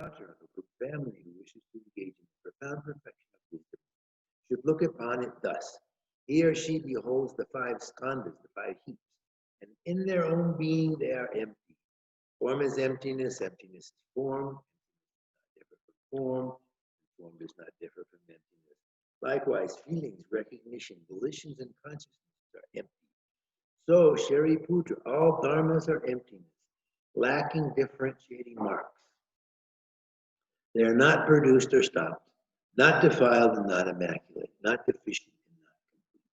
daughter of a good family who wishes to engage in the profound perfection of wisdom should look upon it thus. He or she beholds the 5 skandhas, the 5 heaps, and in their own being they are empty. Form is emptiness, emptiness is form, differ from form, and form does not differ from emptiness. Likewise, feelings, recognition, volitions, and consciousness are empty. So, Shariputra, all dharmas are emptiness, lacking differentiating marks. They are not produced or stopped, not defiled and not immaculate, not deficient and not complete.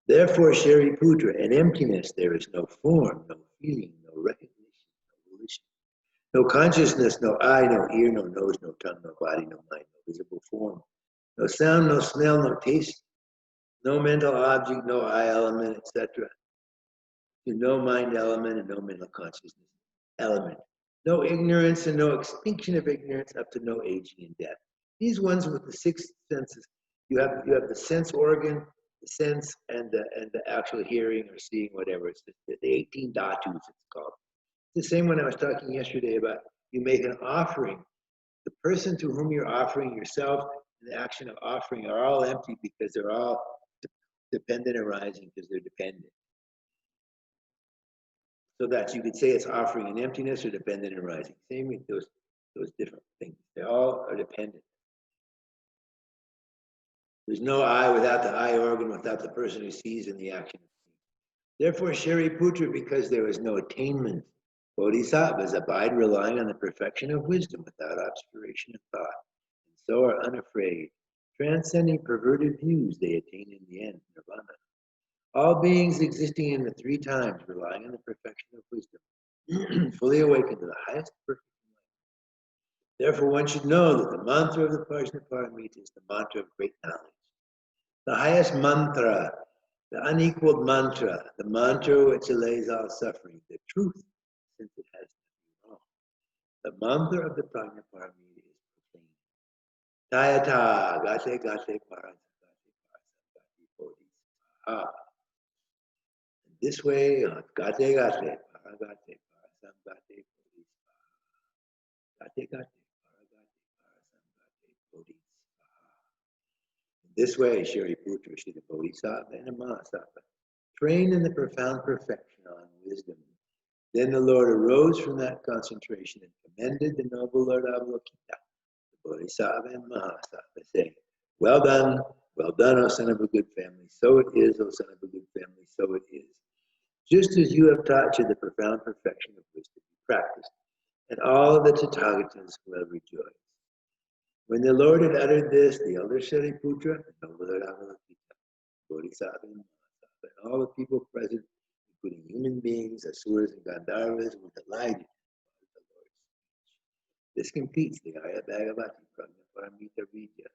Therefore, Shariputra, in emptiness there is no form, no feeling, no recognition, no volition, no consciousness, no eye, no ear, no nose, no tongue, no body, no mind, no visible form, no sound, no smell, no taste, no mental object, no eye element, etc. No mind element and no mental consciousness element. No ignorance and no extinction of ignorance up to no aging and death. These ones with the 6 senses, you have the sense organ, the sense, and the actual hearing or seeing, whatever. It's the 18 dhatus, it's called. It's the same one I was talking yesterday about. You make an offering. The person to whom you're offering yourself and the action of offering are all empty because they're all dependent arising because they're dependent. So that you could say it's offering an emptiness or dependent arising. Same with those different things. They all are dependent. There's no eye without the eye organ, without the person who sees in the action. Therefore, Shariputra, because there is no attainment, bodhisattvas abide relying on the perfection of wisdom without obscuration of thought, and so are unafraid. Transcending perverted views, they attain in the end nirvana. All beings existing in the 3 times, relying on the perfection of wisdom, fully awakened to the highest perfect enlightenment. Therefore, one should know that the mantra of the Prajnaparamita is the mantra of great knowledge. The highest mantra, the unequaled mantra, the mantra which allays all suffering, the truth, since it has nothing wrong. The mantra of the Prajnaparamita is proclaimed. Tayata, gate gate parasagate parasagate bodhisattva. This way, gate gate, paragate, parasamgate, bodhisvaha. Gate gate, paragate, parasamgate, bodhisvaha. This way, Shariputra, Shrita Bodhisattva and a Mahasattva, trained in the profound perfection on wisdom. Then the Lord arose from that concentration and commended the noble Lord Avalokita, the Bodhisattva and Mahasattva, saying, well done, O son of a good family. So it is, O son of a good family, so it is. Just as you have taught you the profound perfection of wisdom, you practiced, and all of the Tathagatas will rejoice. When the Lord had uttered this, the elder Shariputra, the noble Lord Avalokita, Bodhisattva and Mahasattva, and all the people present, including human beings, asuras, and Gandharvas, were delighted by the Lord's speech. This completes the Arya Bhagavati Prajnaparamita Vidya.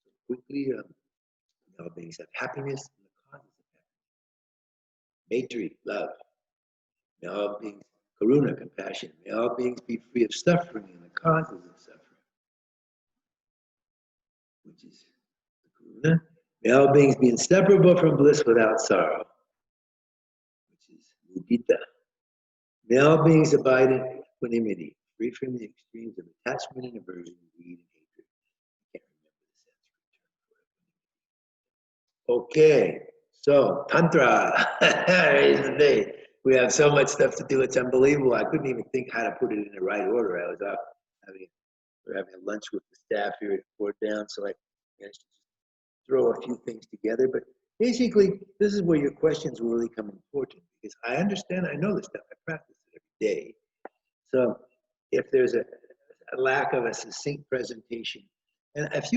So quickly, all beings have happiness and the causes of happiness. Maitri, love. May all beings, karuna, compassion. May all beings be free of suffering and the causes of suffering, which is the karuna. May all beings be inseparable from bliss without sorrow, which is mudita. May all beings abide in equanimity, free from the extremes of attachment and aversion, greed and hatred. I can't remember the Sanskrit term for it. Okay, so Tantra. Here's the day. We have so much stuff to do, it's unbelievable. I couldn't even think how to put it in the right order. I was out we're having a lunch with the staff here at Fort Down, so I managed to throw a few things together. But basically, this is where your questions will really come important, because I understand, I know this stuff, I practice it every day. So if there's a lack of a succinct presentation, and if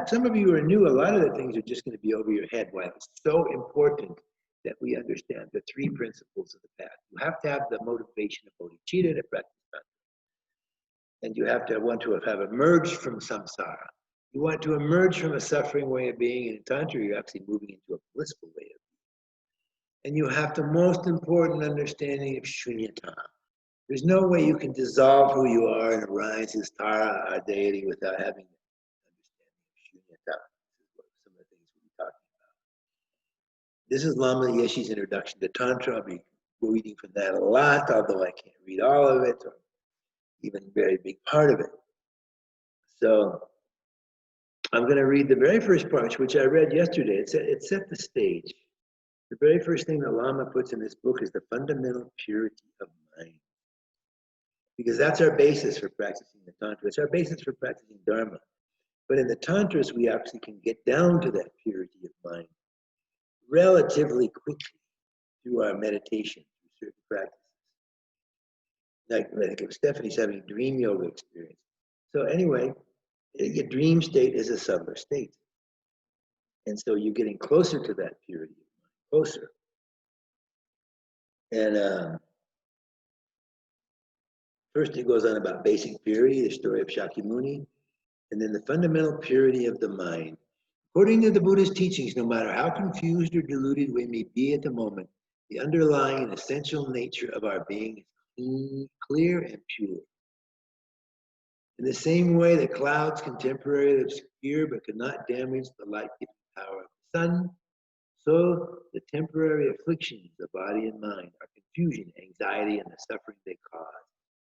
some of you are new, a lot of the things are just going to be over your head. Why it's so important that we understand the 3 principles of the path. You have to have the motivation of bodhicitta to practice Tantra. And you have to want to have emerged from samsara. You want to emerge from a suffering way of being, and in Tantra, you're actually moving into a blissful way of being. And you have the most important understanding of shunyata. There's no way you can dissolve who you are and arise as Tara, our deity, without having an understanding of shunyata. This is what some of the things we'll be talking about. This is Lama Yeshe's introduction to Tantra. I'll be reading from that a lot, although I can't read all of it, or even a very big part of it. So I'm going to read the very first part, which I read yesterday. It set the stage. The very first thing the Lama puts in this book is the fundamental purity of mind. Because that's our basis for practicing the Tantra. It's our basis for practicing Dharma. But in the Tantras, we actually can get down to that purity of mind relatively quickly through our meditation, through certain practices. Like if Stephanie's having a dream yoga experience. So anyway, a dream state is a subtler state. And so you're getting closer to that purity of mind, closer. And first it goes on about basic purity, the story of Shakyamuni, and then the fundamental purity of the mind. According to the Buddha's teachings, no matter how confused or deluded we may be at the moment, the underlying and essential nature of our being is clear and pure. In the same way that clouds can temporarily obscure but cannot damage the light-giving power of the sun, so the temporary afflictions of body and mind, our confusion, anxiety, and the suffering they cause,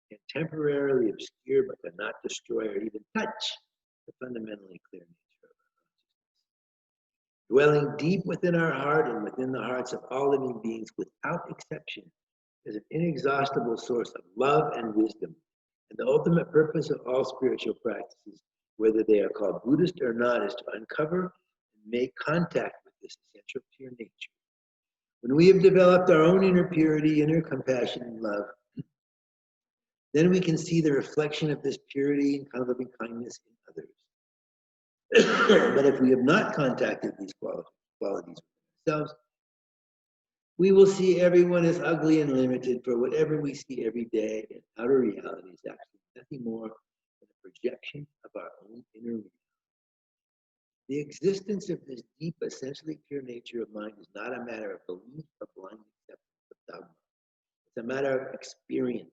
can temporarily obscure but cannot destroy or even touch the fundamentally clear nature of our consciousness. Dwelling deep within our heart and within the hearts of all living beings without exception is an inexhaustible source of love and wisdom. And the ultimate purpose of all spiritual practices, whether they are called Buddhist or not, is to uncover and make contact with this essential pure nature. When we have developed our own inner purity, inner compassion and love, then we can see the reflection of this purity and loving kindness in others. But if we have not contacted these qualities within ourselves, we will see everyone as ugly and limited, for whatever we see every day in outer reality is actually nothing more than a projection of our own inner reality. The existence of this deep, essentially pure nature of mind is not a matter of belief or blind acceptance of dogma. It's a matter of experience.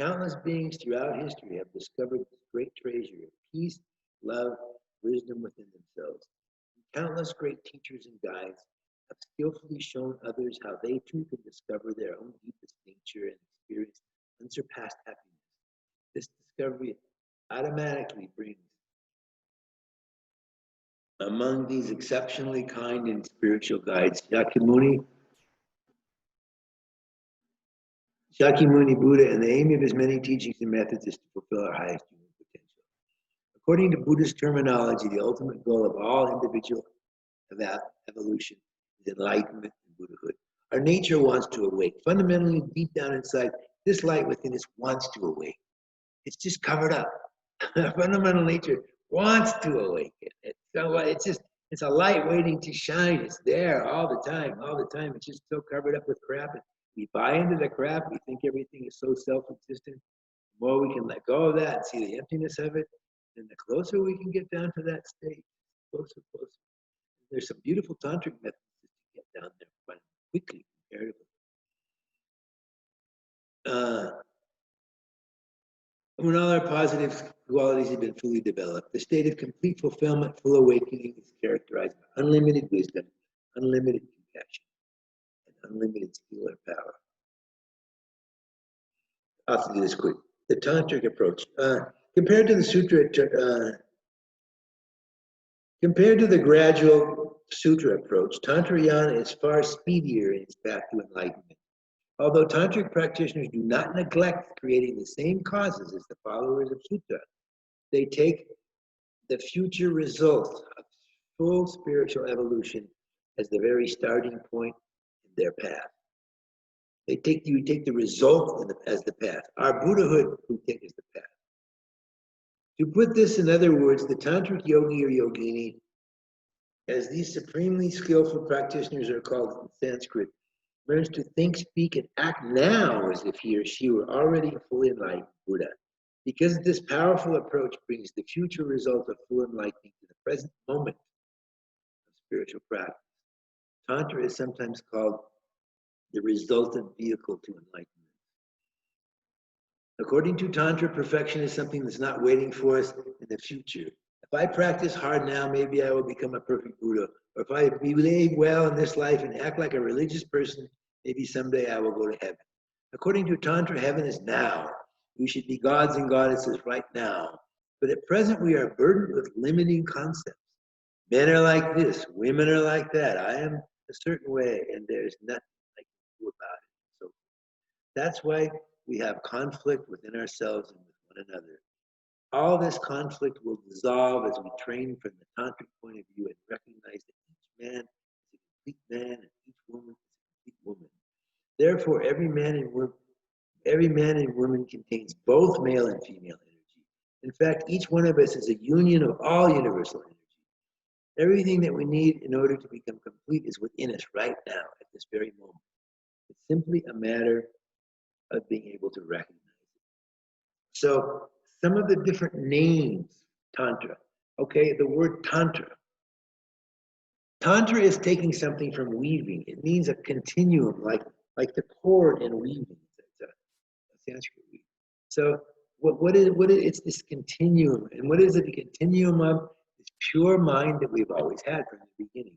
Countless beings throughout history have discovered this great treasure of peace, love, wisdom within themselves. And countless great teachers and guides have skillfully shown others how they too can discover their own deepest nature and experience unsurpassed happiness. This discovery automatically brings among these exceptionally kind and spiritual guides Shakyamuni Buddha, and the aim of his many teachings and methods is to fulfill our highest human potential. According to Buddhist terminology, the ultimate goal of all individual evolution is enlightenment and Buddhahood. Our nature wants to awake. Fundamentally, deep down inside, this light within us wants to awake. It's just covered up. Our fundamental nature wants to awaken. It's a light waiting to shine. It's there all the time. It's just so covered up with crap. We buy into the crap. We think everything is so self-existent. The more we can let go of that and see the emptiness of it, then the closer we can get down to that state. Closer. There's some beautiful tantric methods to get down there quite quickly, comparatively. When all our positive qualities have been fully developed, the state of complete fulfillment, full awakening is characterized by unlimited wisdom, unlimited compassion, and unlimited skill or power. I'll have to do this quick. The Tantric approach. Compared to the Sutra, compared to the gradual Sutra approach, Tantrayana is far speedier in its path to enlightenment. Although Tantric practitioners do not neglect creating the same causes as the followers of Sutra, they take the future result of full spiritual evolution as the very starting point in their path. You take the result as the path. Our Buddhahood we take as the path. To put this in other words, the Tantric yogi or yogini, as these supremely skillful practitioners are called in Sanskrit, learns to think, speak, and act now as if he or she were already a fully enlightened Buddha. Because this powerful approach brings the future result of full enlightenment to the present moment of spiritual practice. Tantra is sometimes called the resultant vehicle to enlightenment. According to Tantra, perfection is something that's not waiting for us in the future. If I practice hard now, maybe I will become a perfect Buddha. Or if I behave well in this life and act like a religious person, maybe someday I will go to heaven. According to Tantra, heaven is now. We should be gods and goddesses right now. But at present, we are burdened with limiting concepts. Men are like this, women are like that. I am a certain way, and there's nothing I can do about it. So that's why we have conflict within ourselves and with one another. All this conflict will dissolve as we train from the tantric point of view and recognize that each man is a complete man and each woman is a complete woman. Therefore, every man and woman contains both male and female energy. In fact, each one of us is a union of all universal energy. Everything that we need in order to become complete is within us right now, at this very moment. It's simply a matter of being able to recognize it. So, some of the different names, Tantra. Okay, the word Tantra. Tantra is taking something from weaving. It means a continuum, like the cord in weaving. It's a Sanskrit weaving. So, what is it's this continuum. And what is it? The continuum of this pure mind that we've always had from the beginning.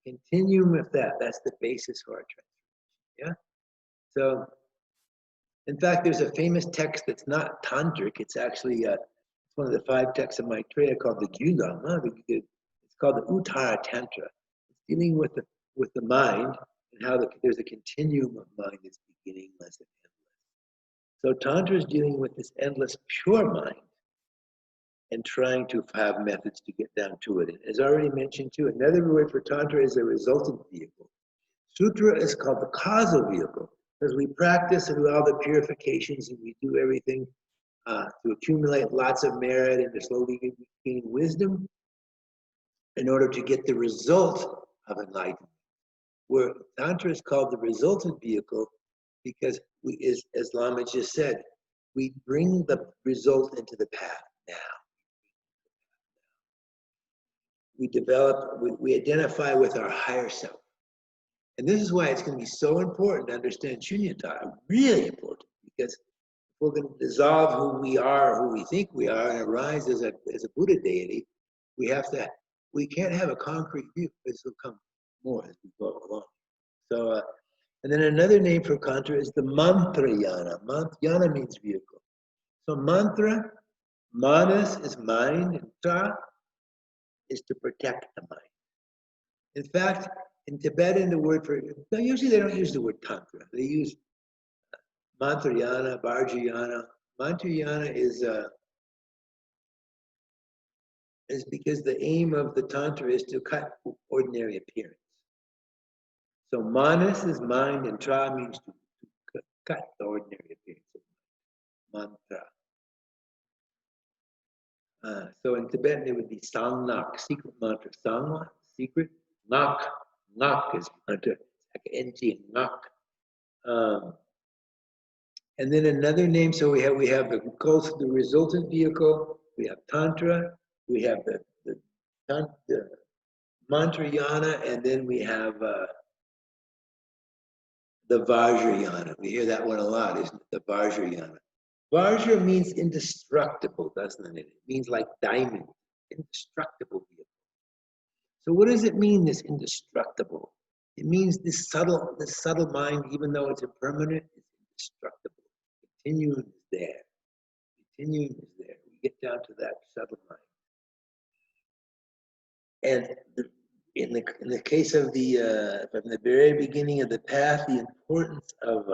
The continuum of that's the basis for our transformation. Yeah? So, in fact, there's a famous text that's not tantric. It's actually it's one of the 5 texts of Maitreya called the Gyudama. It's called the Uttara Tantra. It's dealing with the mind and how there's a continuum of mind that's beginningless and endless. So Tantra is dealing with this endless pure mind and trying to have methods to get down to it. And as already mentioned too, another word for Tantra is a resultant vehicle. Sutra is called the causal vehicle because we practice and do all the purifications and we do everything to accumulate lots of merit and to slowly gain wisdom in order to get the result of enlightenment. Where Tantra is called the resultant vehicle because as Lama just said, we bring the result into the path now. We identify with our higher self. And this is why it's going to be so important to understand Shunyata, really important, because if we're going to dissolve who we are, who we think we are, and arise as a Buddha deity, we can't have a concrete view. This will come more as we go along. So, and then another name for Tantra is the Mantrayana. Yana means vehicle. So mantra, manas is mind, and tra is to protect the mind. In fact, in Tibetan, the word for, usually they don't use the word Tantra. They use Mantrayana, Vajrayana. Mantrayana is because the aim of the Tantra is to cut ordinary appearance. So manas is mind and tra means to cut the ordinary appearance of mantra. So in Tibetan it would be sangnak, secret mantra. Sangwa, secret. Nak is mantra, like NG and nak. And then another name, so we have the resultant vehicle, we have Tantra, we have the Mantrayana, and then we have the Vajrayana. We hear that one a lot, isn't it? The Vajrayana. Vajra means indestructible, doesn't it? It means like diamond, indestructible vehicle. So what does it mean, this indestructible? It means this subtle mind, even though it's impermanent, is indestructible. Continuum is there. Continuum is there. We get down to that subtle mind. And in the case of from the very beginning of the path, the importance of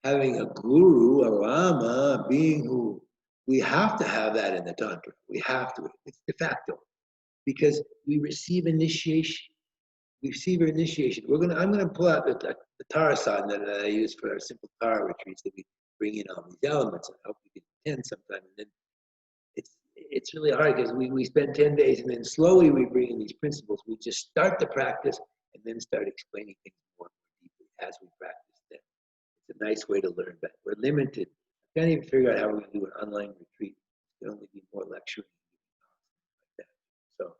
having a guru, a lama, a being who we have to have that in the Tantra. We have to. It's de facto. Because we receive initiation. We receive our initiation. I'm gonna pull out the Tara sadhana that I use for our simple Tara retreats that we bring in all these elements and I hope you can attend sometime. And then it's really hard because we spend 10 days and then slowly we bring in these principles. We just start the practice and then start explaining things more deeply as we practice them. It's a nice way to learn, but we're limited. I can't even figure out how we're gonna do an online retreat. It can only be more lecturing like that. So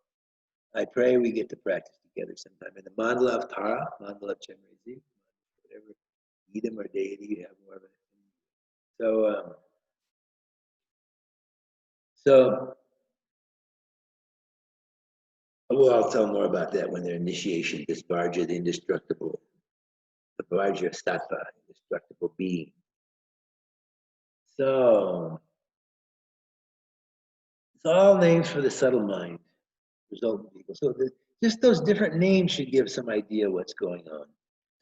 I pray we get to practice together sometime. In the mandala of Tara, mandala of Chenrezig, whatever Edom or deity you have more of it. So I'll tell more about that when their initiation, this Vajra, the indestructible, the Vajra Sattva, indestructible being. So It's all names for the subtle mind, resultant ego. So just those different names should give some idea what's going on.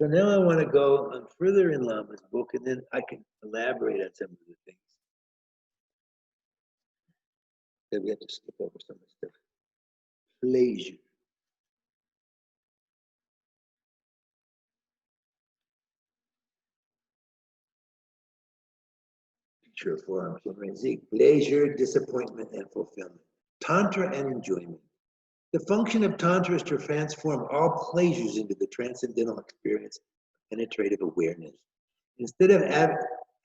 So now I want to go on further in Lama's book, and then I can elaborate on some of the things. Then we have to skip over some of the stuff. Pleasure. Picture form, Chenrezig. Pleasure, disappointment, and fulfillment. Tantra and enjoyment. The function of Tantra is to transform all pleasures into the transcendental experience of penetrative awareness. Instead of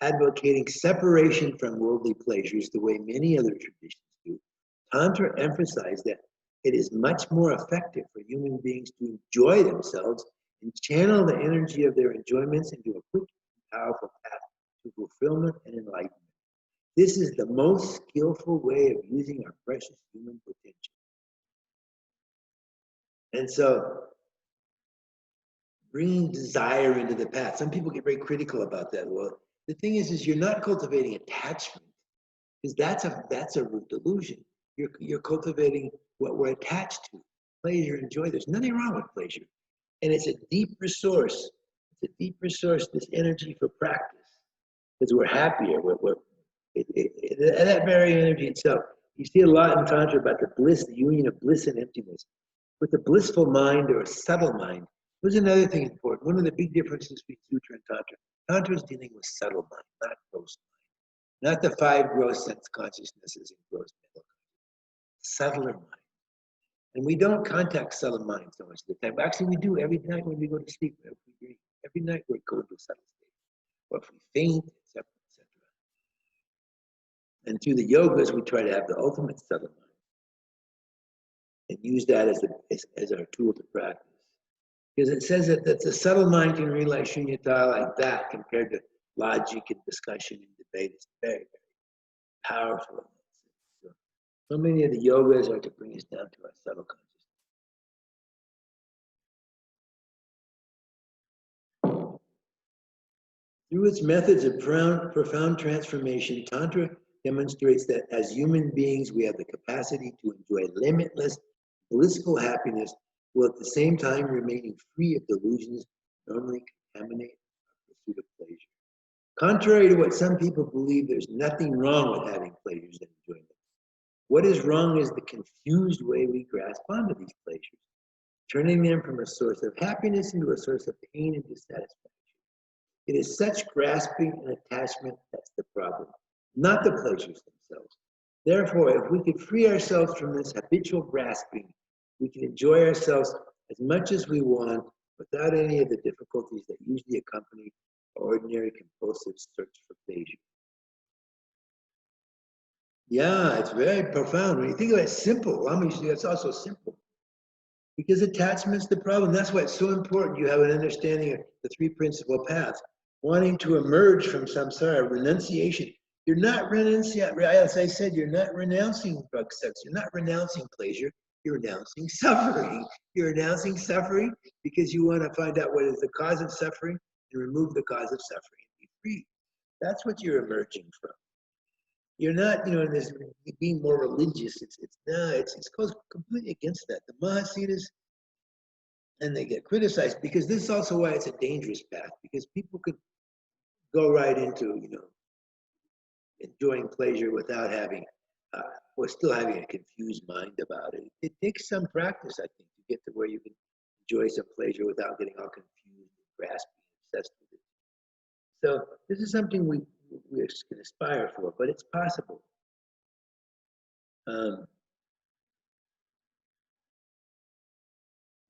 advocating separation from worldly pleasures the way many other traditions do, Tantra emphasized that it is much more effective for human beings to enjoy themselves and channel the energy of their enjoyments into a quick and powerful path to fulfillment and enlightenment. This is the most skillful way of using our precious human potential. And so, bringing desire into the path. Some people get very critical about that. Well, the thing is you're not cultivating attachment, because that's a delusion. You're cultivating what we're attached to, pleasure and joy. There's nothing wrong with pleasure, and it's a deep resource. It's a deep resource. This energy for practice, because we're happier. That very energy itself. You see a lot in Tantra about the bliss, the union of bliss and emptiness. With a blissful mind or a subtle mind. There's another thing important. One of the big differences between Sutra and Tantra. Tantra is dealing with subtle mind, not gross mind. Not the 5 gross sense consciousnesses and gross mental. Subtler mind. And we don't contact subtle mind so much of the time. Actually, we do every night when we go to sleep. Every night we go into a subtle state. Or if we faint, etc., etc. And through the yogas, we try to have the ultimate subtle mind. And use that as our tool to practice. Because it says that the subtle mind can realize shunyata like that compared to logic and discussion and debate. It's very, very powerful. So many of the yogas are to bring us down to our subtle consciousness. Through its methods of profound transformation, Tantra demonstrates that as human beings, we have the capacity to enjoy limitless, blissful happiness, while at the same time remaining free of delusions normally contaminate our pursuit of pleasure. Contrary to what some people believe, there's nothing wrong with having pleasures and enjoyment. What is wrong is the confused way we grasp onto these pleasures, turning them from a source of happiness into a source of pain and dissatisfaction. It is such grasping and attachment that's the problem, not the pleasures themselves. Therefore, if we could free ourselves from this habitual grasping, we can enjoy ourselves as much as we want without any of the difficulties that usually accompany ordinary compulsive search for pleasure. Yeah, it's very profound. When you think of it, it's simple. Lama Yeshe, it's also simple. Because attachment's the problem. That's why it's so important you have an understanding of the 3 principal paths. Wanting to emerge from samsara, renunciation. You're not renunciating, as I said, you're not renouncing drug sex. You're not renouncing pleasure. You're renouncing suffering. You're renouncing suffering because you want to find out what is the cause of suffering and remove the cause of suffering and be free. That's what you're emerging from. You're not, in this being more religious. It goes completely against that. The Mahasiddhas, and they get criticized because this is also why it's a dangerous path, because people could go right into, enjoying pleasure without having, or still having a confused mind about it. It takes some practice, I think, to get to where you can enjoy some pleasure without getting all confused and grasping and obsessed with it. So this is something we can aspire for, but it's possible.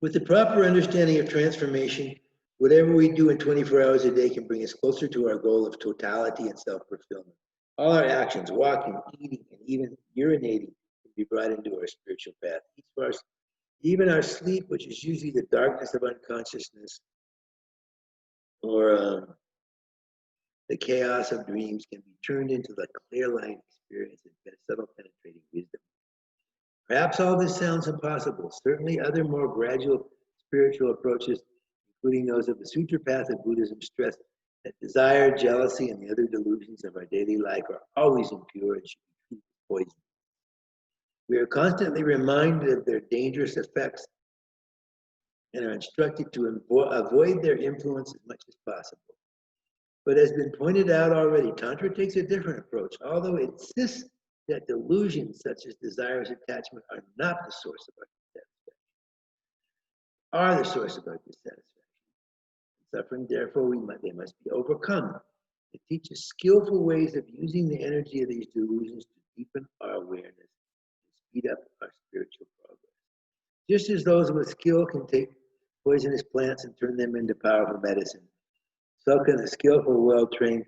With the proper understanding of transformation, whatever we do in 24 hours a day can bring us closer to our goal of totality and self-fulfillment. All our actions, walking, eating, and even urinating can be brought into our spiritual path. Even our sleep, which is usually the darkness of unconsciousness, or the chaos of dreams, can be turned into the clear light experience and subtle penetrating wisdom. Perhaps all this sounds impossible. Certainly other more gradual spiritual approaches, including those of the Sutra path of Buddhism, stress that desire, jealousy, and the other delusions of our daily life are always impure and should be treated as poison. We are constantly reminded of their dangerous effects and are instructed to avoid their influence as much as possible. But as been pointed out already, Tantra takes a different approach, although it insists that delusions such as desires, attachment are not the source of our dissatisfaction, are the source of our dissatisfaction. Suffering, therefore, they must be overcome. It teaches skillful ways of using the energy of these delusions to deepen our awareness and speed up our spiritual progress. Just as those with skill can take poisonous plants and turn them into powerful medicine, so can a skillful, well-trained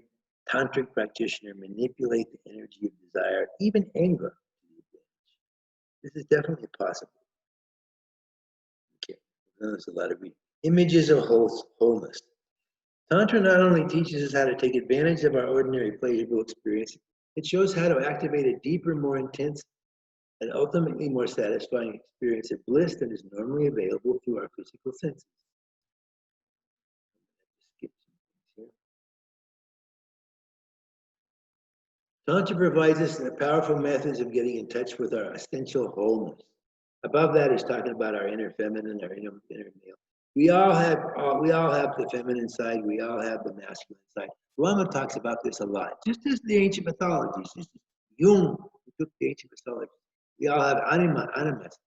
tantric practitioner manipulate the energy of desire, even anger, to the advantage. This is definitely possible. Okay, there's a lot of images of wholeness. Tantra not only teaches us how to take advantage of our ordinary pleasurable experience, it shows how to activate a deeper, more intense, and ultimately more satisfying experience of bliss that is normally available through our physical senses. Tantra provides us the powerful methods of getting in touch with our essential wholeness. Above that is talking about our inner feminine, our inner male. We all have the feminine side. We all have the masculine side. Lama talks about this a lot. Just as the ancient mythologies, just as Jung took the ancient mythology. We all have animas.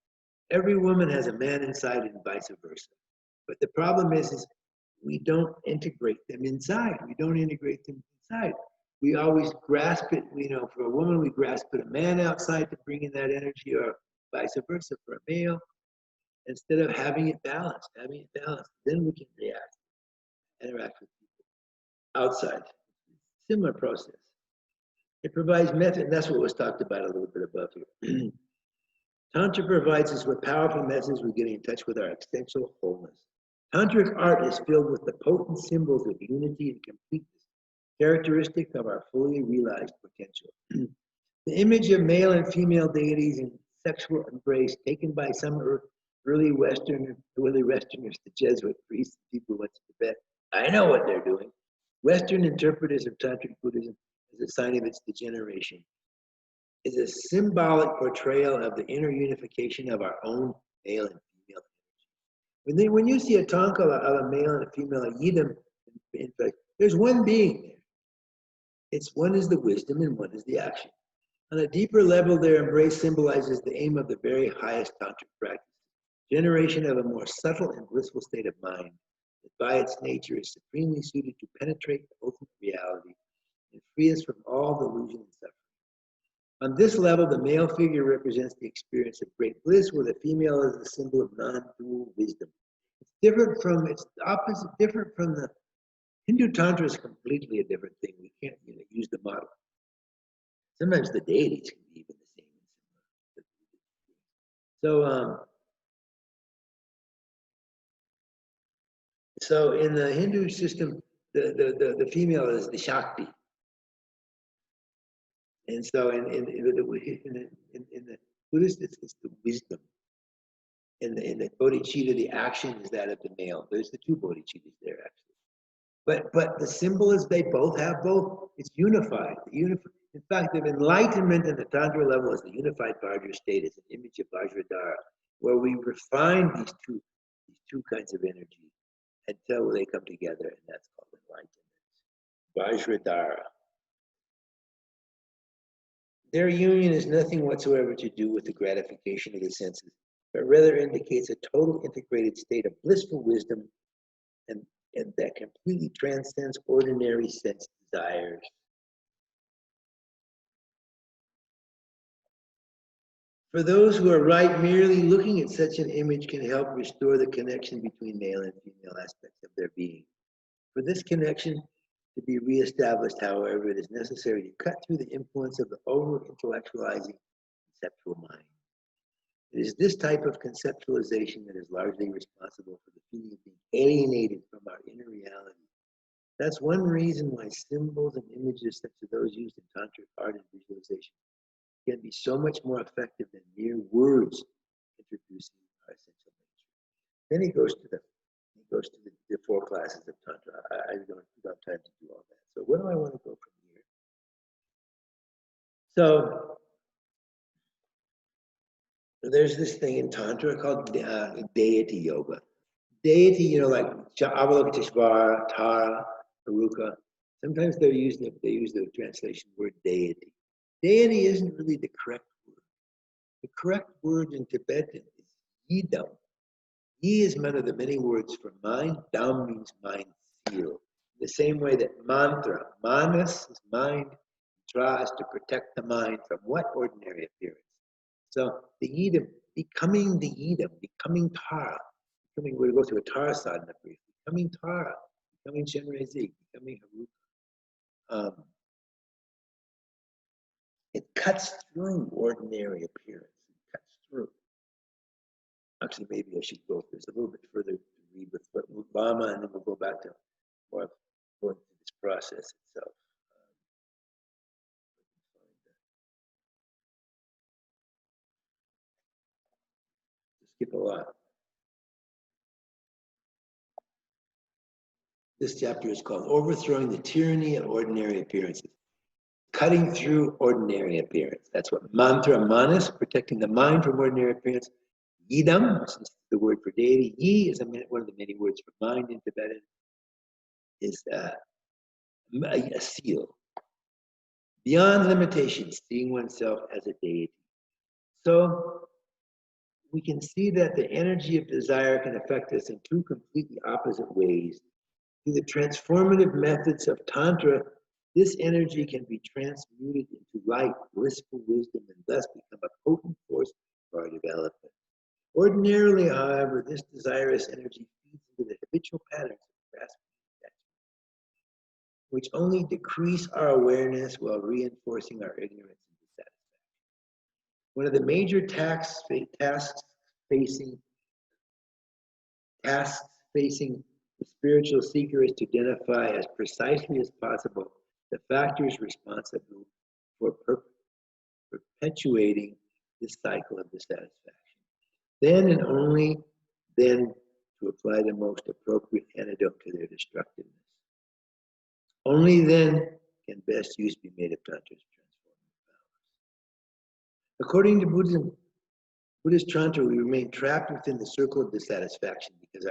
Every woman has a man inside and vice versa. But the problem is we don't integrate them inside. We don't integrate them inside. We always grasp it, for a woman, we grasp it, a man outside to bring in that energy, or vice versa for a male, instead of having it balanced. Then we can interact with people outside. Similar process. It provides method, and that's what was talked about a little bit above here. Tantra provides us with powerful methods for getting in touch with our essential wholeness. Tantric art is filled with the potent symbols of unity and completeness, characteristic of our fully realized potential. The image of male and female deities in sexual embrace, taken by some early Westerners, the Jesuit priests, people who went to Tibet. I know what they're doing. Western interpreters of Tantric Buddhism as a sign of its degeneration is a symbolic portrayal of the inner unification of our own male and female energy. When you see a tanka of a male and a female, a yidam, in fact, there's one being there. One is the wisdom and one is the action. On a deeper level, their embrace symbolizes the aim of the very highest tantric practice, generation of a more subtle and blissful state of mind that by its nature is supremely suited to penetrate the ultimate reality and free us from all delusion and suffering. On this level, the male figure represents the experience of great bliss, where the female is a symbol of non-dual wisdom. It's different from the Hindu Tantra is completely a different thing. We can't use the model. Sometimes the deities can be even the same. So in the Hindu system, the female is the Shakti. And so in the Buddhist, it's the wisdom. In the bodhicitta, the action is that of the male. There's the two bodhicittas there, actually. But the symbol is they both have both. It's unified. In fact, the enlightenment in the Tantra level is the Unified Vajra state. It's an image of Vajradhara, where we refine these two kinds of energy until they come together, and that's called enlightenment. Vajradhara. Their union has nothing whatsoever to do with the gratification of the senses, but rather indicates a total integrated state of blissful wisdom and that completely transcends ordinary sense desires. For those who are right, merely looking at such an image can help restore the connection between male and female aspects of their being. For this connection to be reestablished, however, it is necessary to cut through the influence of the over-intellectualizing conceptual mind. It is this type of conceptualization that is largely responsible for the feeling of being alienated from our inner reality. That's one reason why symbols and images such as those used in tantric art and visualization can be so much more effective than mere words introducing our essential nature. Then he goes to the four classes of tantra. I don't have time to do all that. So where do I want to go from here? So There's this thing in Tantra called Deity Yoga. Deity, you know, like Avalokiteshvara, Tara, Haruka. Sometimes they use the translation word deity. Deity isn't really the correct word. The correct word in Tibetan is yidam. Yi is one of the many words for mind. Dam means mind seal. The same way that mantra, manas is mind, tra is to protect the mind from what? Ordinary appearance. So the yidam, becoming the yidam, becoming Tara, we'll go through a Tara sadhana briefly, becoming Tara, becoming Chenrezig, becoming Haruka. It cuts through ordinary appearance. It cuts through. Actually, maybe I should go there's a little bit further to read with Lama, and then we'll go back to more of going through this process itself. Skip a lot. This chapter is called Overthrowing the Tyranny of Ordinary Appearances. Cutting through ordinary appearance. That's what mantra, manas, protecting the mind from ordinary appearance. Yidam, this is the word for deity. Yi is one of the many words for mind in Tibetan, is a seal. Beyond limitations, seeing oneself as a deity. So we can see that the energy of desire can affect us in two completely opposite ways. Through the transformative methods of Tantra, this energy can be transmuted into light, blissful wisdom, and thus become a potent force for our development. Ordinarily, however, this desirous energy feeds into the habitual patterns of grasping and attachment, which only decrease our awareness while reinforcing our ignorance and dissatisfaction. One of the major tasks facing the spiritual seeker is to identify as precisely as possible the factors responsible for perpetuating this cycle of dissatisfaction. Then and only then to apply the most appropriate antidote to their destructiveness. Only then can best use be made of Tantra's transforming powers. According to Buddhist Tantra, we remain trapped within the circle of dissatisfaction because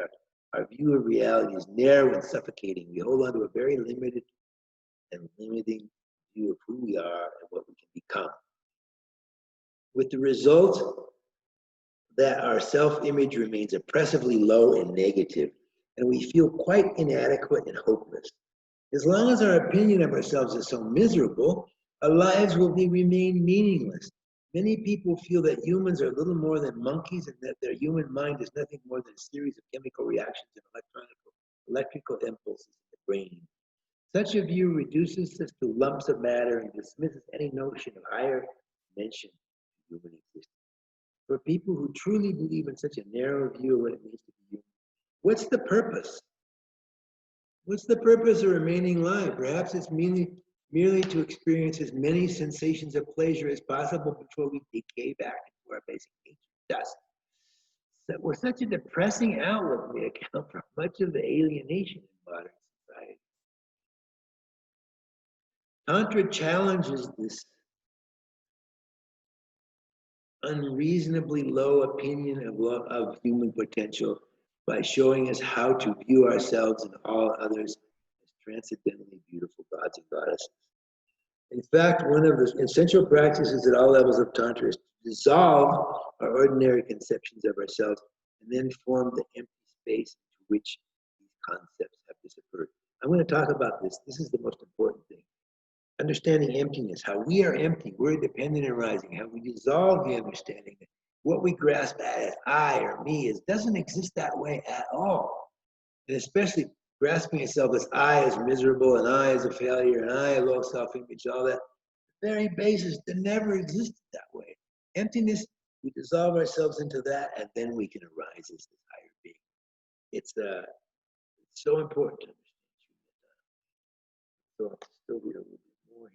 our view of reality is narrow and suffocating. We hold on to a very limited and limiting view of who we are and what we can become. With the result that our self-image remains oppressively low and negative, and we feel quite inadequate and hopeless. As long as our opinion of ourselves is so miserable, our lives will remain meaningless. Many people feel that humans are little more than monkeys and that their human mind is nothing more than a series of chemical reactions and electrical impulses in the brain. Such a view reduces us to lumps of matter and dismisses any notion of higher dimension of human existence. For people who truly believe in such a narrow view of what it means to be human, what's the purpose? What's the purpose of remaining alive? Perhaps it's merely to experience as many sensations of pleasure as possible before we decay back into our basic nature, dust. So we're such a depressing outlook may account for much of the alienation in modern society. Tantra challenges this unreasonably low opinion of human potential by showing us how to view ourselves and all others as transcendently beautiful gods and goddesses. In fact, one of the essential practices at all levels of Tantra is to dissolve our ordinary conceptions of ourselves and then form the empty space into which these concepts have disappeared. I'm going to talk about this. This is the most important thing. Understanding emptiness, how we are empty, we're dependent and rising, how we dissolve the understanding that what we grasp as I or me doesn't exist that way at all. And especially grasping itself as I as miserable and I as a failure and I a low self-image, all that, the very basis that never existed that way. Emptiness, we dissolve ourselves into that and then we can arise as this higher being. It's so important to understand. So I'll still read a little bit more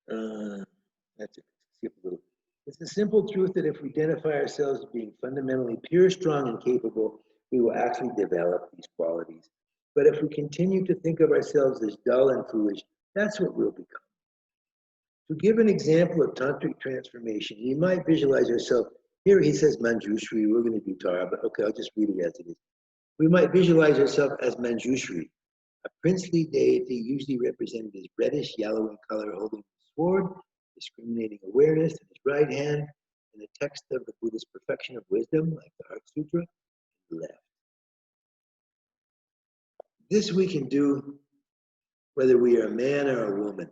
here. Let's skip a little. It's the simple truth that if we identify ourselves as being fundamentally pure, strong, and capable, we will actually develop these qualities. But if we continue to think of ourselves as dull and foolish, that's what we'll become. To give an example of tantric transformation, you might visualize yourself. Here he says Manjushri, we're going to do Tara, but okay, I'll just read it as it is. We might visualize yourself as Manjushri, a princely deity usually represented as reddish yellow in color, holding a sword, discriminating awareness in his right hand, and the text of the Buddhist perfection of wisdom, like the Heart Sutra, in the left. This we can do whether we are a man or a woman.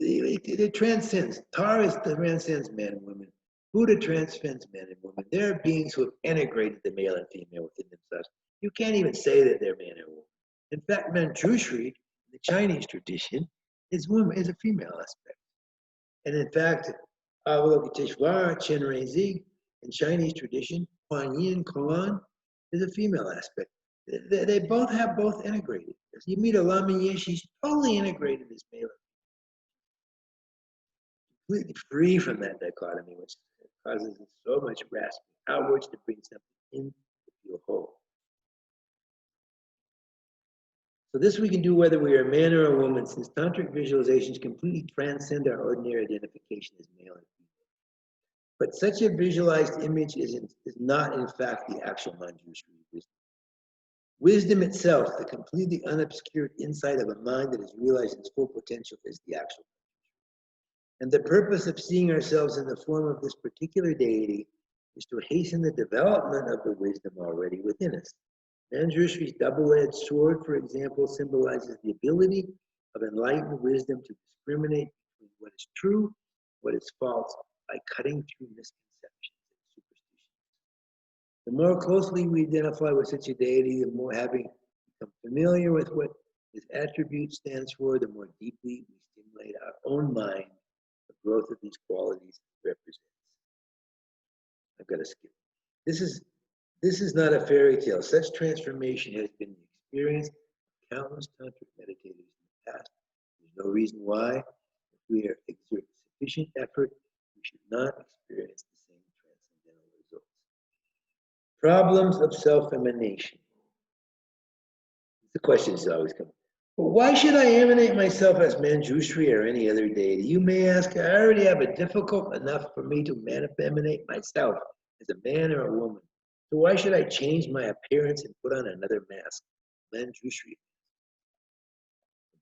It transcends. Tara transcends men and women. Buddha transcends men and women. They're beings who have integrated the male and female within themselves. You can't even say that they're man or woman. In fact, Manjushri, in the Chinese tradition, is a female aspect. And in fact, Avalokiteshvara, Chenrezig, in Chinese tradition, Kuan Yin, Koan, is a female aspect. They both have both integrated. If you meet a Lama Yeshe, she's totally integrated as male. Completely free from that dichotomy, which causes so much grasping outwards to bring something in to feel whole. So this we can do whether we are a man or a woman, since tantric visualizations completely transcend our ordinary identification as male and female. But such a visualized image is not, in fact, the actual Manjushri wisdom. Wisdom itself, the completely unobscured insight of a mind that has realized its full potential, is the actual. And the purpose of seeing ourselves in the form of this particular deity is to hasten the development of the wisdom already within us. Manjushri's double-edged sword, for example, symbolizes the ability of enlightened wisdom to discriminate between what is true and what is false by cutting through misconceptions and superstitions. The more closely we identify with such a deity, the more having become familiar with what his attribute stands for, the more deeply we stimulate our own mind. The growth of these qualities represents. I've got to skip. This is not a fairy tale. Such transformation has been the experience of countless tantric meditators in the past. There's no reason why, if we exert sufficient effort, we should not experience the same transcendental results. Problems of self-emanation. The question is always coming. But why should I emanate myself as Manjushri or any other deity? You may ask, I already have it difficult enough for me to emanate myself as a man or a woman. So why should I change my appearance and put on another mask? Manjushri.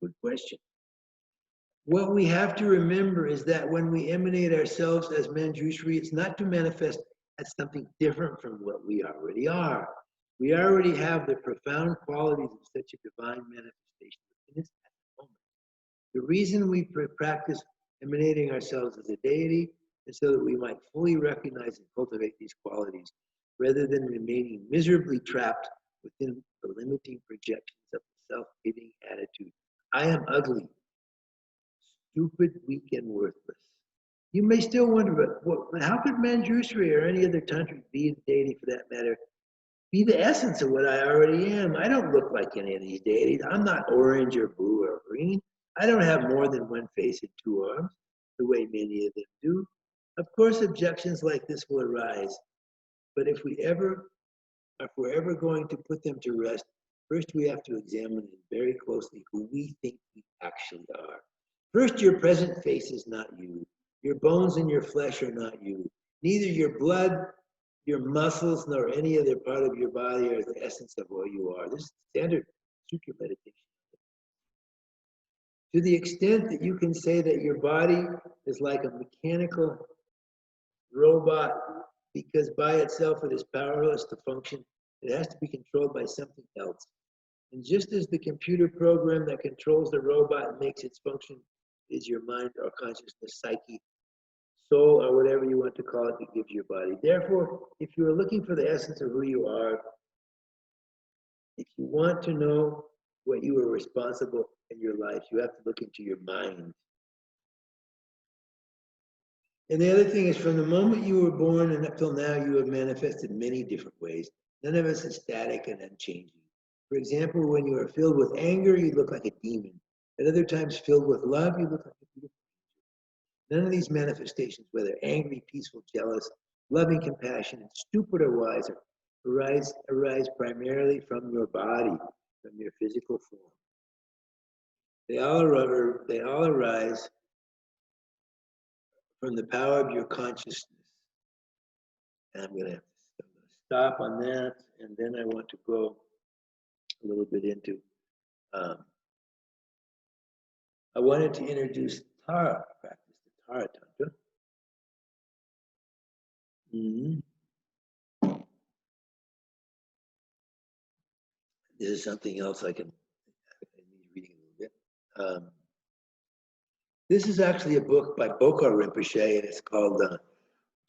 Good question. What we have to remember is that when we emanate ourselves as Manjushri, it's not to manifest as something different from what we already are. We already have the profound qualities of such a divine manifestation within us at the moment. The reason we practice emanating ourselves as a deity is so that we might fully recognize and cultivate these qualities, rather than remaining miserably trapped within the limiting projections of the self-pitying attitude. I am ugly, stupid, weak, and worthless. You may still wonder, but how could Manjushri or any other tantric deity, for that matter, be the essence of what I already am? I don't look like any of these deities. I'm not orange or blue or green. I don't have more than one face and two arms, the way many of them do. Of course, objections like this will arise, but if we're ever going to put them to rest, first we have to examine very closely who we think we actually are. First, your present face is not you. Your bones and your flesh are not you. Neither your blood, your muscles, nor any other part of your body are the essence of what you are. This is standard Sutra meditation. To the extent that you can say that your body is like a mechanical robot, because by itself it is powerless to function, it has to be controlled by something else. And just as the computer program that controls the robot and makes its function is your mind or consciousness, psyche, soul, or whatever you want to call it that gives your body. Therefore, if you are looking for the essence of who you are, if you want to know what you are responsible in your life, you have to look into your mind. And the other thing is, from the moment you were born and up till now, you have manifested many different ways. None of us is static and unchanging. For example, when you are filled with anger, you look like a demon. At other times, filled with love, you look like a beautiful angel. None of these manifestations, whether angry, peaceful, jealous, loving, compassionate, stupid, or wise, arise primarily from your body, from your physical form. They all arise from the power of your consciousness. And I'm going to stop on that, and then I want to go a little bit into, I wanted to introduce Tara practice, the Tara Tantra. This is something else I need reading a little bit. This is actually a book by Bokar Rinpoche, and it's called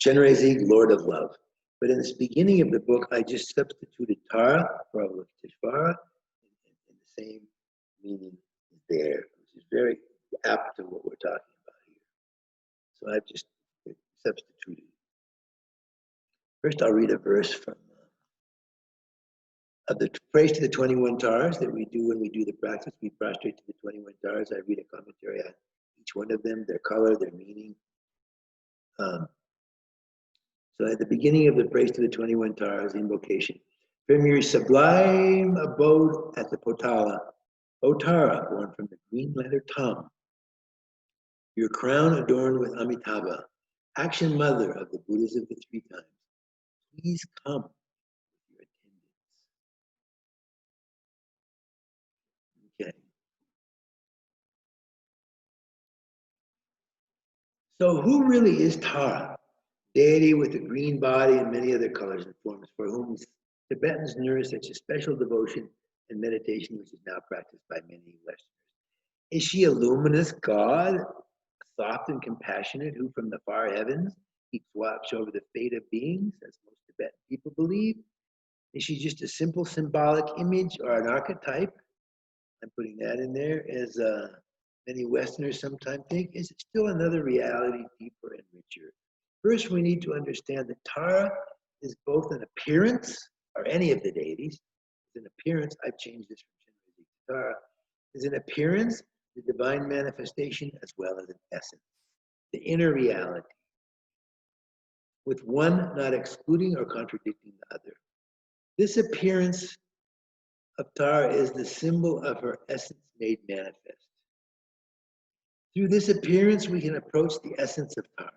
Chenrezig, Lord of Love. But in the beginning of the book, I just substituted Tara for Avalokiteshvara, and the same meaning is there, which is very apt to what we're talking about here. So I've just substituted. First, I'll read a verse from of the praise to the 21 Taras that we do when we do the practice. We prostrate to the 21 Taras. I read a commentary on each one of them, their color, their meaning. So at the beginning of the praise to the 21 Taras, invocation. From your sublime abode at the Potala, O Tara, born from the green letter Tam, your crown adorned with Amitabha, action mother of the Buddhas of the three times, please come with your attendance. Okay. So who really is Tara? Deity with a green body and many other colors and forms, for whom Tibetans nourish such a special devotion and meditation, which is now practiced by many Westerners. Is she a luminous God, soft and compassionate, who from the far heavens keeps watch over the fate of beings, as most Tibetan people believe? Is she just a simple symbolic image or an archetype? I'm putting that in there, as many Westerners sometimes think. Is it still another reality, deeper and richer? First, we need to understand that Tara is both an appearance, or any of the deities, is an appearance. I've changed this from Chenrezig to Tara, is an appearance, the divine manifestation, as well as an essence, the inner reality, with one not excluding or contradicting the other. This appearance of Tara is the symbol of her essence made manifest. Through this appearance, we can approach the essence of Tara.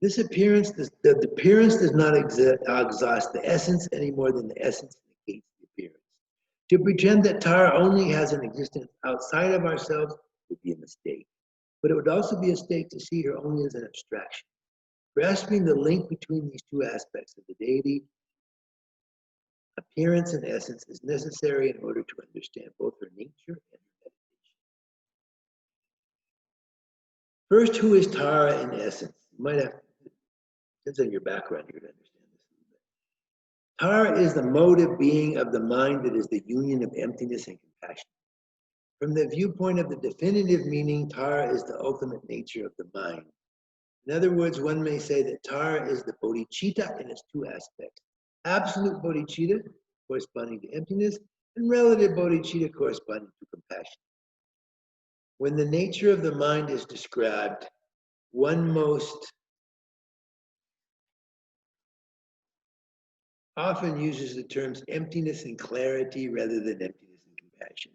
This appearance, the appearance does not exhaust the essence any more than the essence negates the appearance. To pretend that Tara only has an existence outside of ourselves would be a mistake. But it would also be a mistake to see her only as an abstraction. Grasping the link between these two aspects of the deity, appearance and essence, is necessary in order to understand both her nature and her meditation. First, who is Tara in essence? You might have, depends on your background here to understand this a little bit. Tara is the motive being of the mind that is the union of emptiness and compassion. From the viewpoint of the definitive meaning, Tara is the ultimate nature of the mind. In other words, one may say that Tara is the bodhicitta in its two aspects. Absolute bodhicitta, corresponding to emptiness, and relative bodhicitta, corresponding to compassion. When the nature of the mind is described, one most often uses the terms emptiness and clarity rather than emptiness and compassion,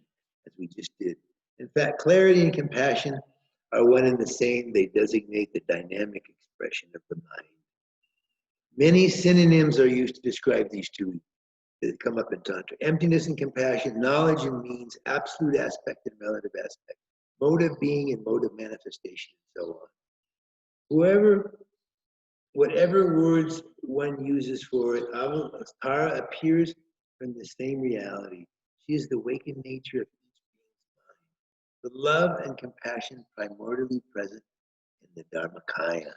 as we just did. In fact, clarity and compassion are one and the same. They designate the dynamic expression of the mind. Many synonyms are used to describe these two that come up in Tantra. Emptiness and compassion, knowledge and means, absolute aspect and relative aspect, motive being and mode of manifestation, and so on. Whatever words one uses for it, Tara appears from the same reality. She is the awakened nature of each being's mind, the love and compassion primordially present in the Dharmakaya.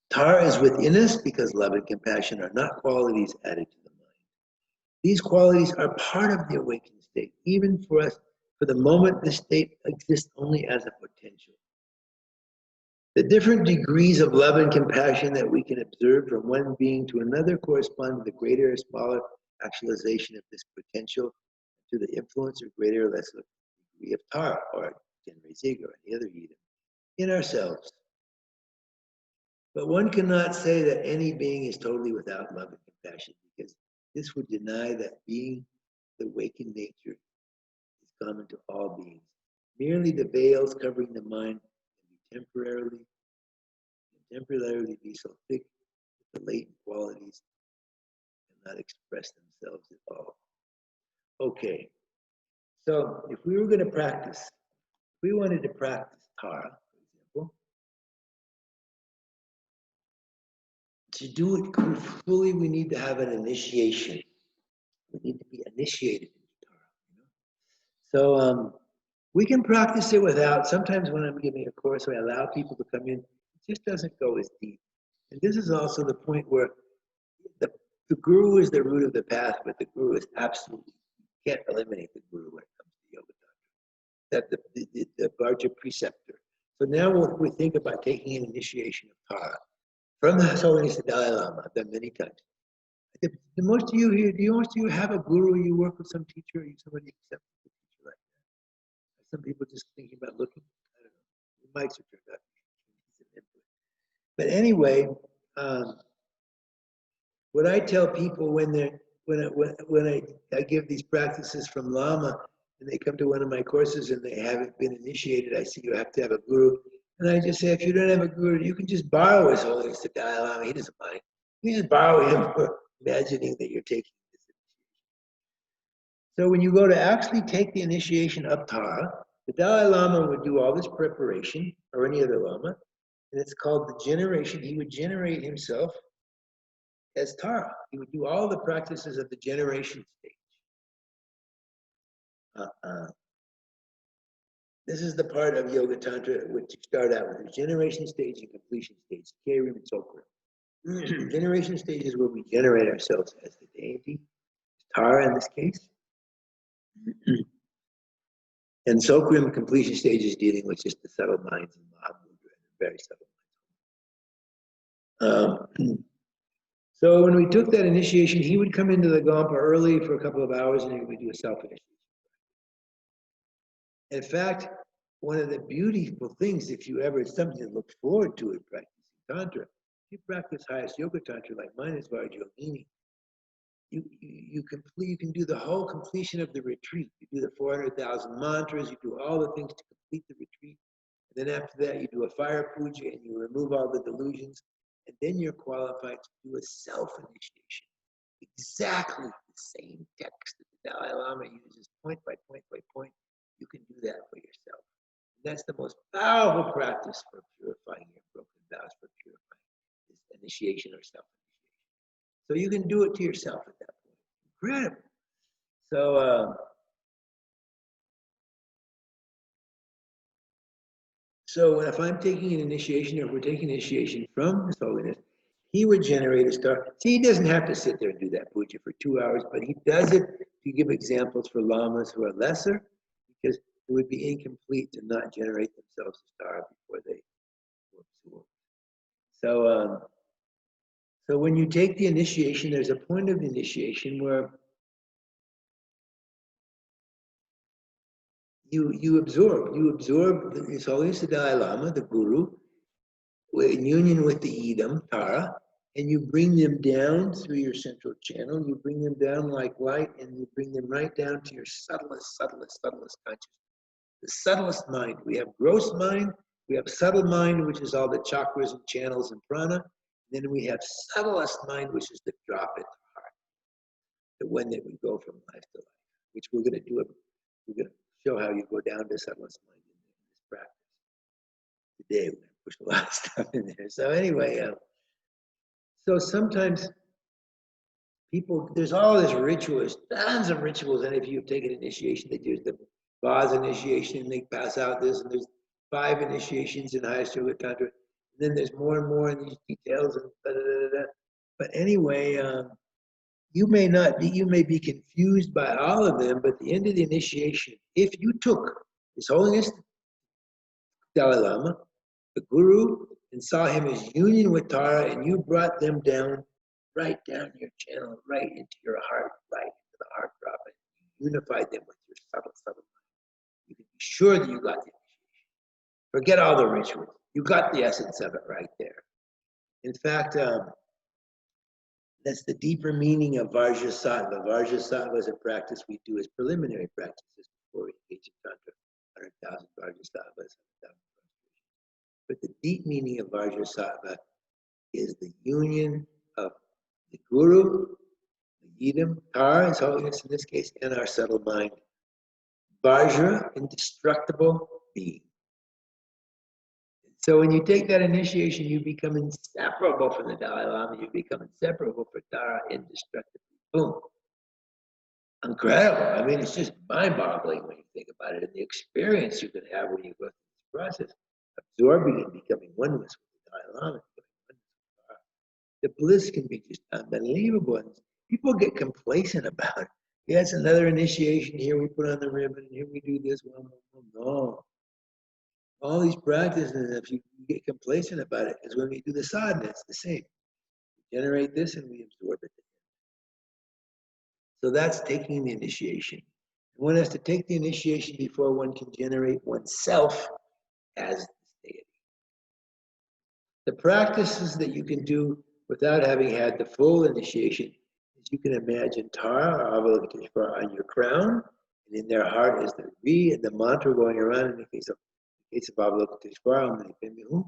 Tara is within us because love and compassion are not qualities added to the mind. These qualities are part of the awakened state. Even for us, for the moment, this state exists only as a potential. The different degrees of love and compassion that we can observe from one being to another correspond to the greater or smaller actualization of this potential, to the influence or greater or less degree of Tara or Chenrezig or any other Yidam in ourselves. But one cannot say that any being is totally without love and compassion, because this would deny that being, the awakened nature, is common to all beings. Merely the veils covering the mind can be temporarily be so thick that the latent qualities cannot express themselves at all. Okay, so if we were going to practice, if we wanted to practice Tara, for example, to do it fully, we need to have an initiation. We need to be initiated into Tara. So we can practice it without. Sometimes when I'm giving a course, I allow people to come in. It just doesn't go as deep. And this is also the point where the guru is the root of the path, but the guru is absolutely, you can't eliminate the guru when it comes to yoga tantra. That the Vajra preceptor. So now we think about taking an initiation of Tara from the His Holiness the Dalai Lama. I've done many times. The most of you here, do most of you have a guru? You work with some teacher, or you somebody accepts a teacher like that? Some people just thinking about looking. I don't know. The mics are turned up. But anyway, what I tell people when I give these practices from Lama and they come to one of my courses and they haven't been initiated, I say you have to have a guru. And I just say, if you don't have a guru, you can just borrow His Holiness the Dalai Lama. He doesn't mind. You just borrow him for imagining that you're taking this initiation. So when you go to actually take the initiation of Tara, the Dalai Lama would do all this preparation, or any other Lama, and it's called the generation. He would generate himself as Tara. He would do all the practices of the generation stage. This is the part of Yoga Tantra which you start out with the generation stage and completion stage, Kerim and Sokrim. Generation stage is where we generate ourselves as the deity, Tara in this case. And Sokrim, completion stage, is dealing with just the subtle minds and Mahamudra, and very subtle minds. So when we took that initiation, he would come into the Gompa early for a couple of hours and he would do a self-initiation. In fact, one of the beautiful things, if you ever, it's something to look forward to in practicing Tantra, if you practice highest Yoga Tantra like mine is Vajrayana, you can do the whole completion of the retreat. You do the 400,000 mantras, you do all the things to complete the retreat. And then after that, you do a fire puja and you remove all the delusions. And then you're qualified to do a self-initiation. Exactly the same text that the Dalai Lama uses, point by point by point. You can do that for yourself. And that's the most powerful practice for purifying your broken vows, for purifying this initiation or self-initiation. So you can do it to yourself at that point. Incredible. So if I'm taking an initiation, or if we're taking initiation from His Holiness, he would generate a star. See, he doesn't have to sit there and do that puja for 2 hours, but he does it to give examples for lamas who are lesser, because it would be incomplete to not generate themselves a star before they absorb. So when you take the initiation, there's a point of the initiation where you absorb His Holiness the Dalai Lama, the Guru, in union with the Idam, Tara, and you bring them down through your central channel. You bring them down like light, and you bring them right down to your subtlest consciousness. The subtlest mind. We have gross mind, we have subtle mind, which is all the chakras and channels and prana. And then we have subtlest mind, which is the drop at the heart, the one that we go from life to life, which we're going to do. We're going to show how you go down to subtlest mind in this practice. Today, we're going to push a lot of stuff in there. So anyway, so sometimes people, there's all this rituals, tons of rituals, and if you take an initiation, there's the Vaz initiation, and they pass out this, and there's 5 initiations in highest Yoga Tantra, and then there's more and more in these details, and da, da, da, da. But anyway, you may be confused by all of them, but at the end of the initiation, if you took His Holiness Dalai Lama, the Guru, and saw him as union with Tara, and you brought them down, right down your channel, right into your heart, right into the heart drop, and you unified them with your subtle mind. You can be sure that you got the initiation. Forget all the rituals. You got the essence of it right there. In fact, that's the deeper meaning of Vajrasattva. Vajrasattva is a practice we do as preliminary practices before we engage in Tantra. 100,000 Vajrasattvas, 100,000 prostrations. But the deep meaning of Vajrasattva is the union of the Guru, the Yidam, Tara, His Holiness in this case, and our subtle mind. Vajra, indestructible being. So when you take that initiation, you become inseparable from the Dalai Lama. You become inseparable from Tara, indestructible. Boom. Incredible. I mean, it's just mind-boggling when you think about it, and the experience you can have when you go through this process, absorbing and becoming oneness with the Dalai Lama. The bliss can be just unbelievable. And people get complacent about it. Yes, another initiation. Here we put on the ribbon, and here we do this. Well, no. All these practices, if you get complacent about it, is when we do the sadhana, it's the same. We generate this and we absorb it. So that's taking the initiation. One has to take the initiation before one can generate oneself as the deity. The practices that you can do without having had the full initiation is you can imagine Tara or Avalokiteshvara on your crown, and in their heart is the Re and the mantra going around. In the case of Avalokiteshvara, in the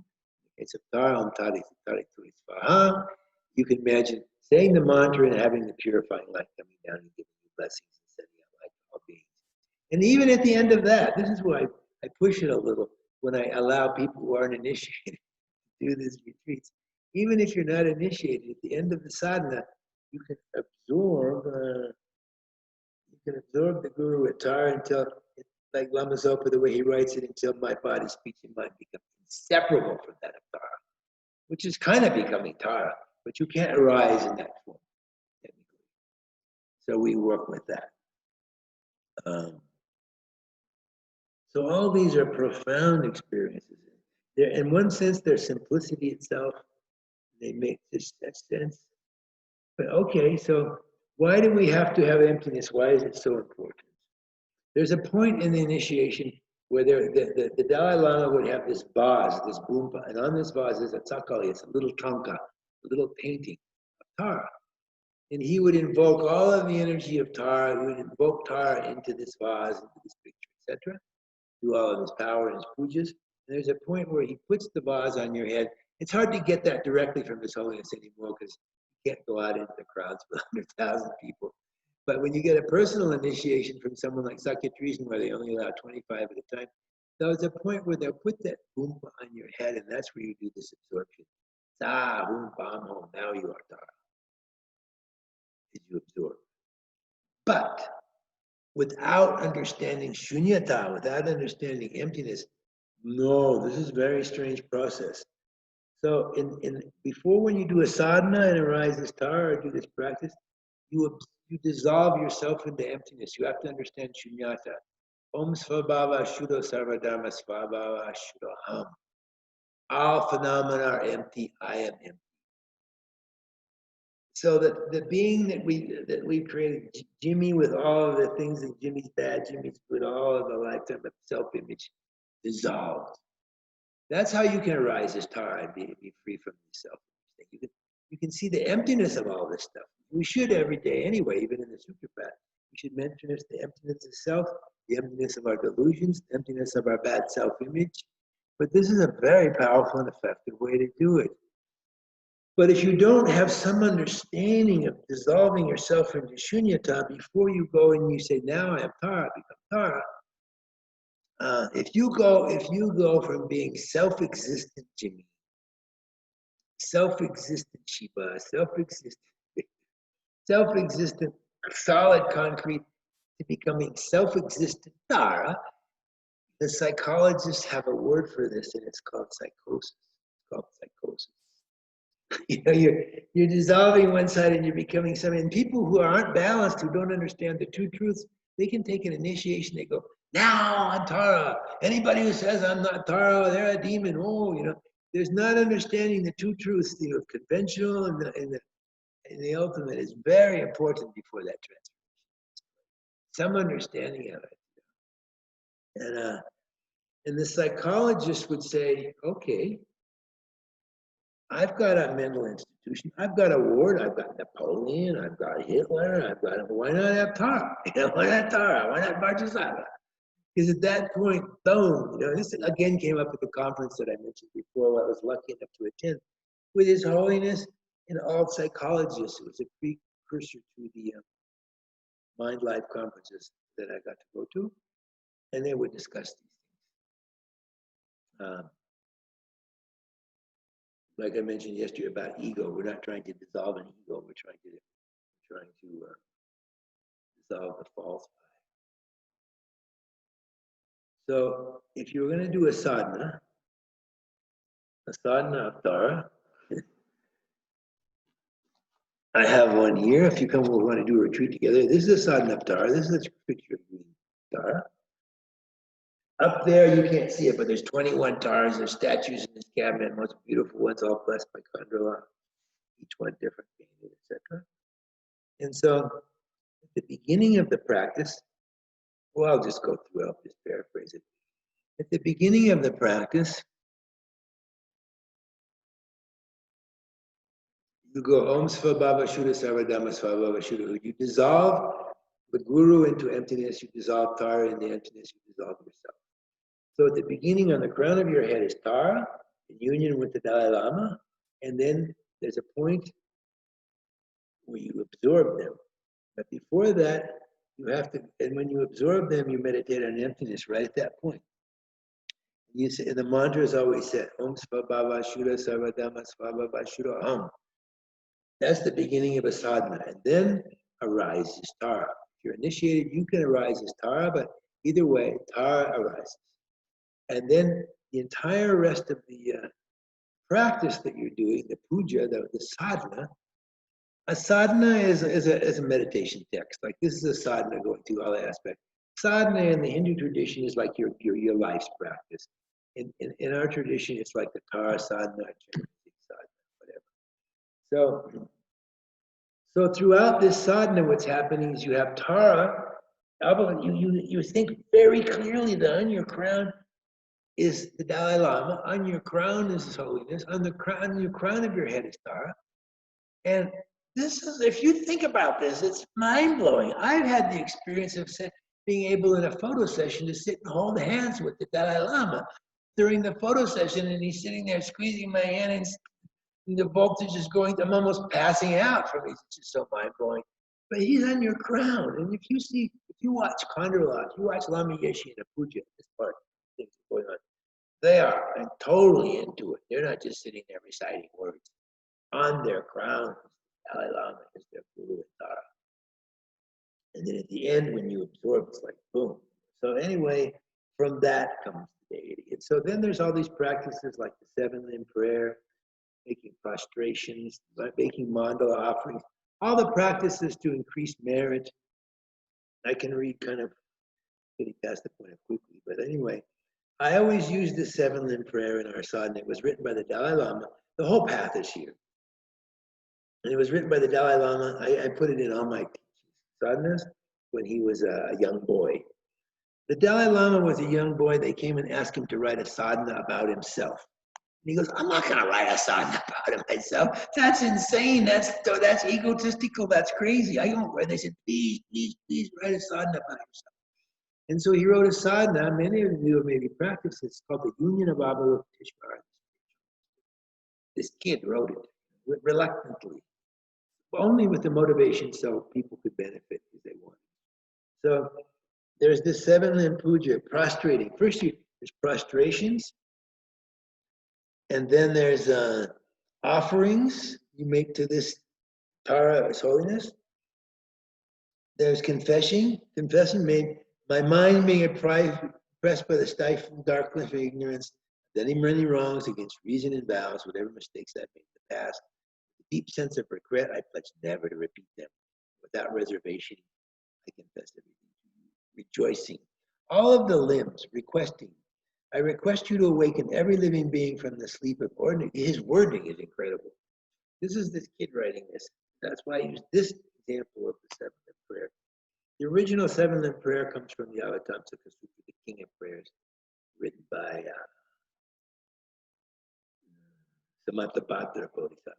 case of Tara, Om Tari Tari Turi Svaha, you can imagine saying the mantra and having the purifying light coming down and giving you blessings and setting out light to all beings. And even at the end of that, this is why I push it a little when I allow people who aren't initiated to do these retreats. Even if you're not initiated, at the end of the sadhana, you can absorb the Guru at Tara until, like Lama Zopa, the way he writes it, until my body, speech, and mind become inseparable from that of Tara, which is kind of becoming Tara, but you can't arise in that form, technically. So we work with that. So all these are profound experiences. In one sense, they're simplicity itself. They make just that sense. But okay, so why do we have to have emptiness? Why is it so important? There's a point in the initiation where the Dalai Lama would have this vase, this boompa, and on this vase is a tsakali, it's a little tanka, a little painting of Tara. And he would invoke all of the energy of Tara, he would invoke Tara into this vase, into this picture, etc. Do all of his power and his pujas. And there's a point where he puts the vase on your head. It's hard to get that directly from His Holiness anymore because you can't go out into the crowds with 100,000 people. But when you get a personal initiation from someone like Sakya Treason, where they only allow 25 at a time, there's a point where they'll put that boompa on your head, and that's where you do this absorption. Sa, hum, bam, hom, now you are Tara. As you absorb. But without understanding shunyata, without understanding emptiness, no, this is a very strange process. So before when you do a sadhana and arise as Tara or do this practice, you dissolve yourself into emptiness. You have to understand shunyata. Om svabhava shuddho sarvadharma svabhava shuddho ham. All phenomena are empty, I am empty. So that the being that we created, Jimmy, with all of the things that Jimmy's bad, Jimmy's good, all of the lifetime of self-image dissolved. That's how you can arise as Tara and be free from yourself. You can see the emptiness of all this stuff. We should every day anyway, even in the Sutra path. We should mention the emptiness of self, the emptiness of our delusions, the emptiness of our bad self-image. But this is a very powerful and effective way to do it. But if you don't have some understanding of dissolving yourself into shunyata before you go and you say, now I am Tara, become Tara. If you go from being self-existent Jimmy, self-existent Shiva, self-existent solid concrete, to becoming self-existent Tara, the psychologists have a word for this, and it's called psychosis. It's called psychosis. You know, you're dissolving one side and you're becoming something. And people who aren't balanced, who don't understand the two truths, they can take an initiation. They go, now I'm Tara. Anybody who says I'm not Tara, they're a demon. Oh, you know, there's not understanding the two truths. You know, conventional and the ultimate is very important before that transformation. Some understanding of it. And the psychologist would say, okay, I've got a mental institution. I've got a ward. I've got Napoleon. I've got Hitler. Why not have Tara? You know, why not Tara? Why not Vajrasattva? Because at that point, boom, this again came up at the conference that I mentioned before, where I was lucky enough to attend, with His Holiness and all psychologists. It was a precursor to the Mind Life conferences that I got to go to, and they would discuss these things. Like I mentioned yesterday about ego, we're not trying to dissolve an ego, we're trying to dissolve the false I. So if you're going to do a sadhana Uttara, I have one here. If you come, we want to do a retreat together. This is a sadhana Uttara. This is a picture of Uttara. Up there, you can't see it, but there's 21 Taras. There's statues in this cabinet, most beautiful ones, all blessed by Khandrila, each one different, etc. And so, at the beginning of the practice, well, I'll just go through, I'll just paraphrase it. At the beginning of the practice, you go Om Svabhava Shuddha Sarvadhamma Svabhava Shuddha. You dissolve the guru into emptiness, you dissolve Tara in the emptiness, you dissolve yourself. So at the beginning, on the crown of your head is Tara, in union with the Dalai Lama, and then there's a point where you absorb them. But before that, you have to, and when you absorb them, you meditate on emptiness right at that point. You say, the mantra is always said, Om Svabhava Shuddha Sarvadhamma Svabhava Shuddha Om. That's the beginning of a sadhana. And then arises Tara. If you're initiated, you can arise as Tara, but either way, Tara arises. And then the entire rest of the practice that you're doing, the puja, the sadhana, a sadhana is a meditation text. Like this is a sadhana going through all aspects. Sadhana in the Hindu tradition is like your life's practice. In our tradition, it's like the Tara sadhana, Chenrezig sadhana, whatever. So throughout this sadhana, what's happening is you have Tara. You think very clearly that on your crown is the Dalai Lama, on your crown is His Holiness, on your crown of your head is Tara. And this is, if you think about this, it's mind-blowing. I've had the experience of being able in a photo session to sit and hold hands with the Dalai Lama during the photo session, and he's sitting there squeezing my hand, and the voltage is going, I'm almost passing out from it. It's just so mind-blowing. But he's on your crown. And if you watch Khandrila, if you watch Lama Yeshe and a puja, this part, things going on, they are totally into it. They're not just sitting there reciting words. On their crown, Dalai Lama is their guru and Tara. And then at the end, when you absorb, it's like boom. So anyway, from that comes the deity. And so then there's all these practices like the 7-limb prayer, making prostrations, making mandala offerings, all the practices to increase merit. I can read kind of getting past the point quickly, but anyway, I always use the 7-limb prayer in our sadhana. It was written by the Dalai Lama. The whole path is here. And it was written by the Dalai Lama. I put it in all my sadhanas when he was a young boy. The Dalai Lama was a young boy. They came and asked him to write a sadhana about himself. And he goes, I'm not going to write a sadhana about myself. That's insane. That's egotistical. That's crazy. I don't write. They said, please write a sadhana about yourself. And so he wrote a sadhana. Many of you have maybe practiced it. It's called the Union of Abba This kid wrote it reluctantly, only with the motivation so people could benefit as they wanted. So there's this 7-limb puja, prostrating. First, there's prostrations, and then there's offerings you make to this Tara, His Holiness. There's confessing made, my mind being oppressed by the stifling darkness of ignorance, any wrongs against reason and vows, whatever mistakes I've made in the past. A deep sense of regret, I pledge never to repeat them. Without reservation, I confess everything to you. Rejoicing. All of the limbs, requesting. I request you to awaken every living being from the sleep of ordinary. His wording is incredible. This is this kid writing this. That's why I use this example of the 7-limb prayer. The original 7-limb prayer comes from the Avatamsaka Sutra, the King of Prayers, written by Samantabhadra Bodhisattva.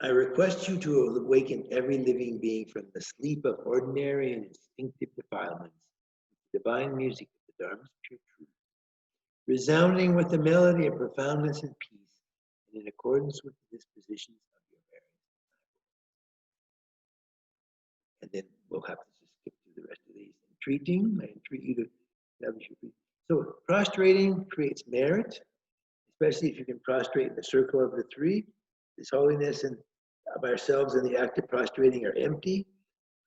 I request you to awaken every living being from the sleep of ordinary and instinctive defilements, divine music of the Dharma's pure truth, resounding with the melody of profoundness and peace, and in accordance with the dispositions of your various disciples. And then we'll have to just skip through the rest of these. Entreating, I entreat you to establish your feet. So prostrating creates merit, especially if you can prostrate in the circle of the three. This holiness and of ourselves and the act of prostrating are empty.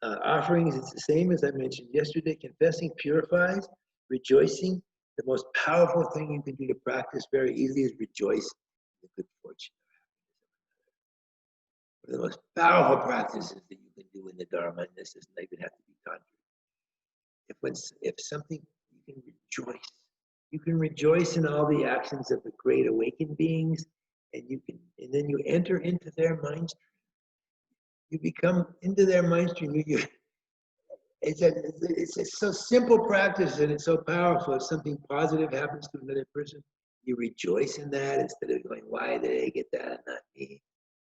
Offerings, it's the same as I mentioned yesterday. Confessing purifies. Rejoicing, the most powerful thing you can do to practice very easily is rejoice in the good fortune of happiness of another. One of the most powerful practices that you can do in the Dharma, and this doesn't even have to be Tantric. If something, you can rejoice. You can rejoice in all the actions of the great awakened beings, and then you enter into their mind stream. You become into their mind stream. It's so simple practice, and it's so powerful. If something positive happens to another person, you rejoice in that instead of going, why did they get that, not me?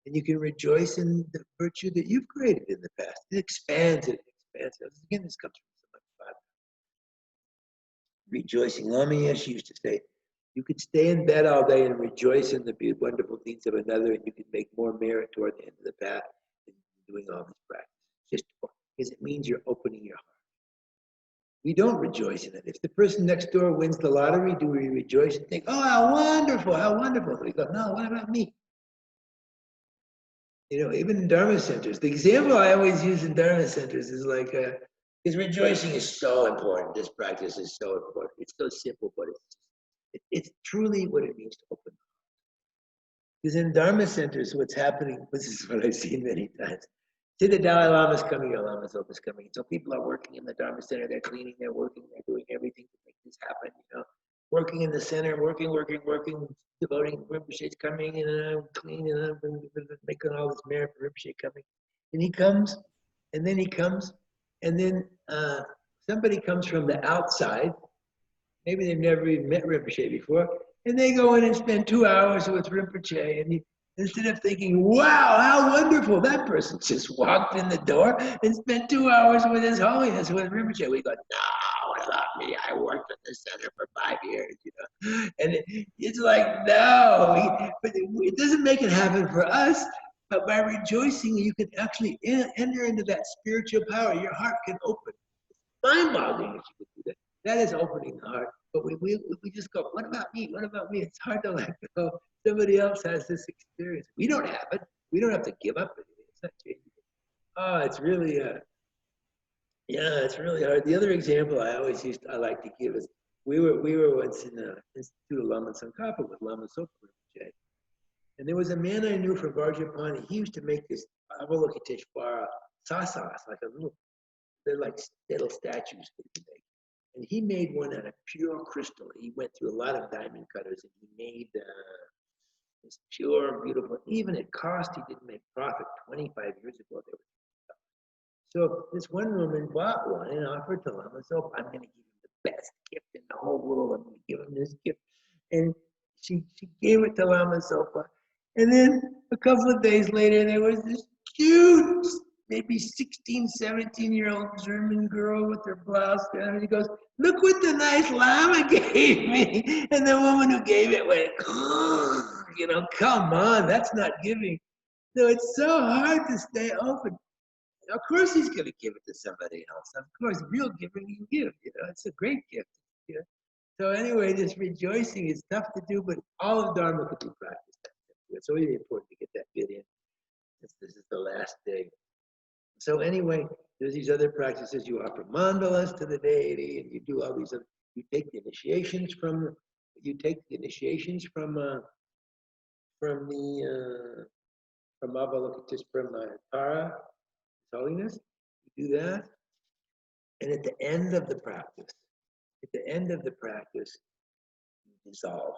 And you can rejoice in the virtue that you've created in the past. It expands. Again, this comes from so much Bible. Rejoicing. Lama Yeshe used to say, you could stay in bed all day and rejoice in the wonderful deeds of another, and you can make more merit toward the end of the path than doing all this practice. Just because it means you're opening your heart. We don't rejoice in it. If the person next door wins the lottery, do we rejoice and think, oh, how wonderful, how wonderful? But we go, no, what about me? You know, even in Dharma centers, the example I always use in Dharma centers is like, because rejoicing is so important. This practice is so important. It's so simple, but it's truly what it means to open the heart. Because in Dharma centers, what's happening, this is what I've seen many times. See, the Dalai Lama's coming, your Lama Zopa's coming. So people are working in the Dharma center, they're cleaning, they're working, they're doing everything to make this happen, you know. Working in the center, working, devoting, Rinpoche's coming, and cleaning up, and making all this merit for Rinpoche coming. And he comes, and then somebody comes from the outside, maybe they've never even met Rinpoche before, and they go in and spend 2 hours with Rinpoche, and instead of thinking, wow, how wonderful, that person just walked in the door and spent 2 hours with His Holiness, with Rinpoche. We go, no, what about me? I worked at the center for 5 years, you know. And it's like, no, but it doesn't make it happen for us. But by rejoicing, you can actually enter into that spiritual power. Your heart can open. It's mind-boggling if you can do that. That is opening the heart. But we just go, what about me? What about me? It's hard to let go. Somebody else has this experience. We don't have it. We don't have to give up anything. It's not changing. Oh, it's really, it's really hard. The other example I like to give is we were once in the Institute of Lama Tsongkhapa with Lama Zopa Rinpoche. And there was a man I knew from Vajrayana. He used to make this Avalokiteshvara sasas, they're like little statues that he made. And he made one out of pure crystal. He went through a lot of diamond cutters and he made this pure, beautiful, even at cost, he didn't make profit. 25 years ago, they were. So this one woman bought one and offered to Lama Zopa, I'm going to give him the best gift in the whole world. I'm going to give him this gift. And she gave it to Lama Zopa. And then a couple of days later, there was this cute, maybe 16, 17-year-old German girl with her blouse down. And he goes, look what the nice Lama gave me. And the woman who gave it went, you know, come on, that's not giving. So it's so hard to stay open. Of course he's going to give it to somebody else. Of course, real giving you give. You know, it's a great gift. You know? So anyway, this rejoicing is tough to do, but all of Dharma could be practiced. It's really important to get that bit in, since this is the last day. So anyway, there's these other practices. You offer mandalas to the deity, and you do all these other. You take the initiations from Avalokiteshvara, from Uttara Holiness. You do that, and at the end of the practice, you dissolve.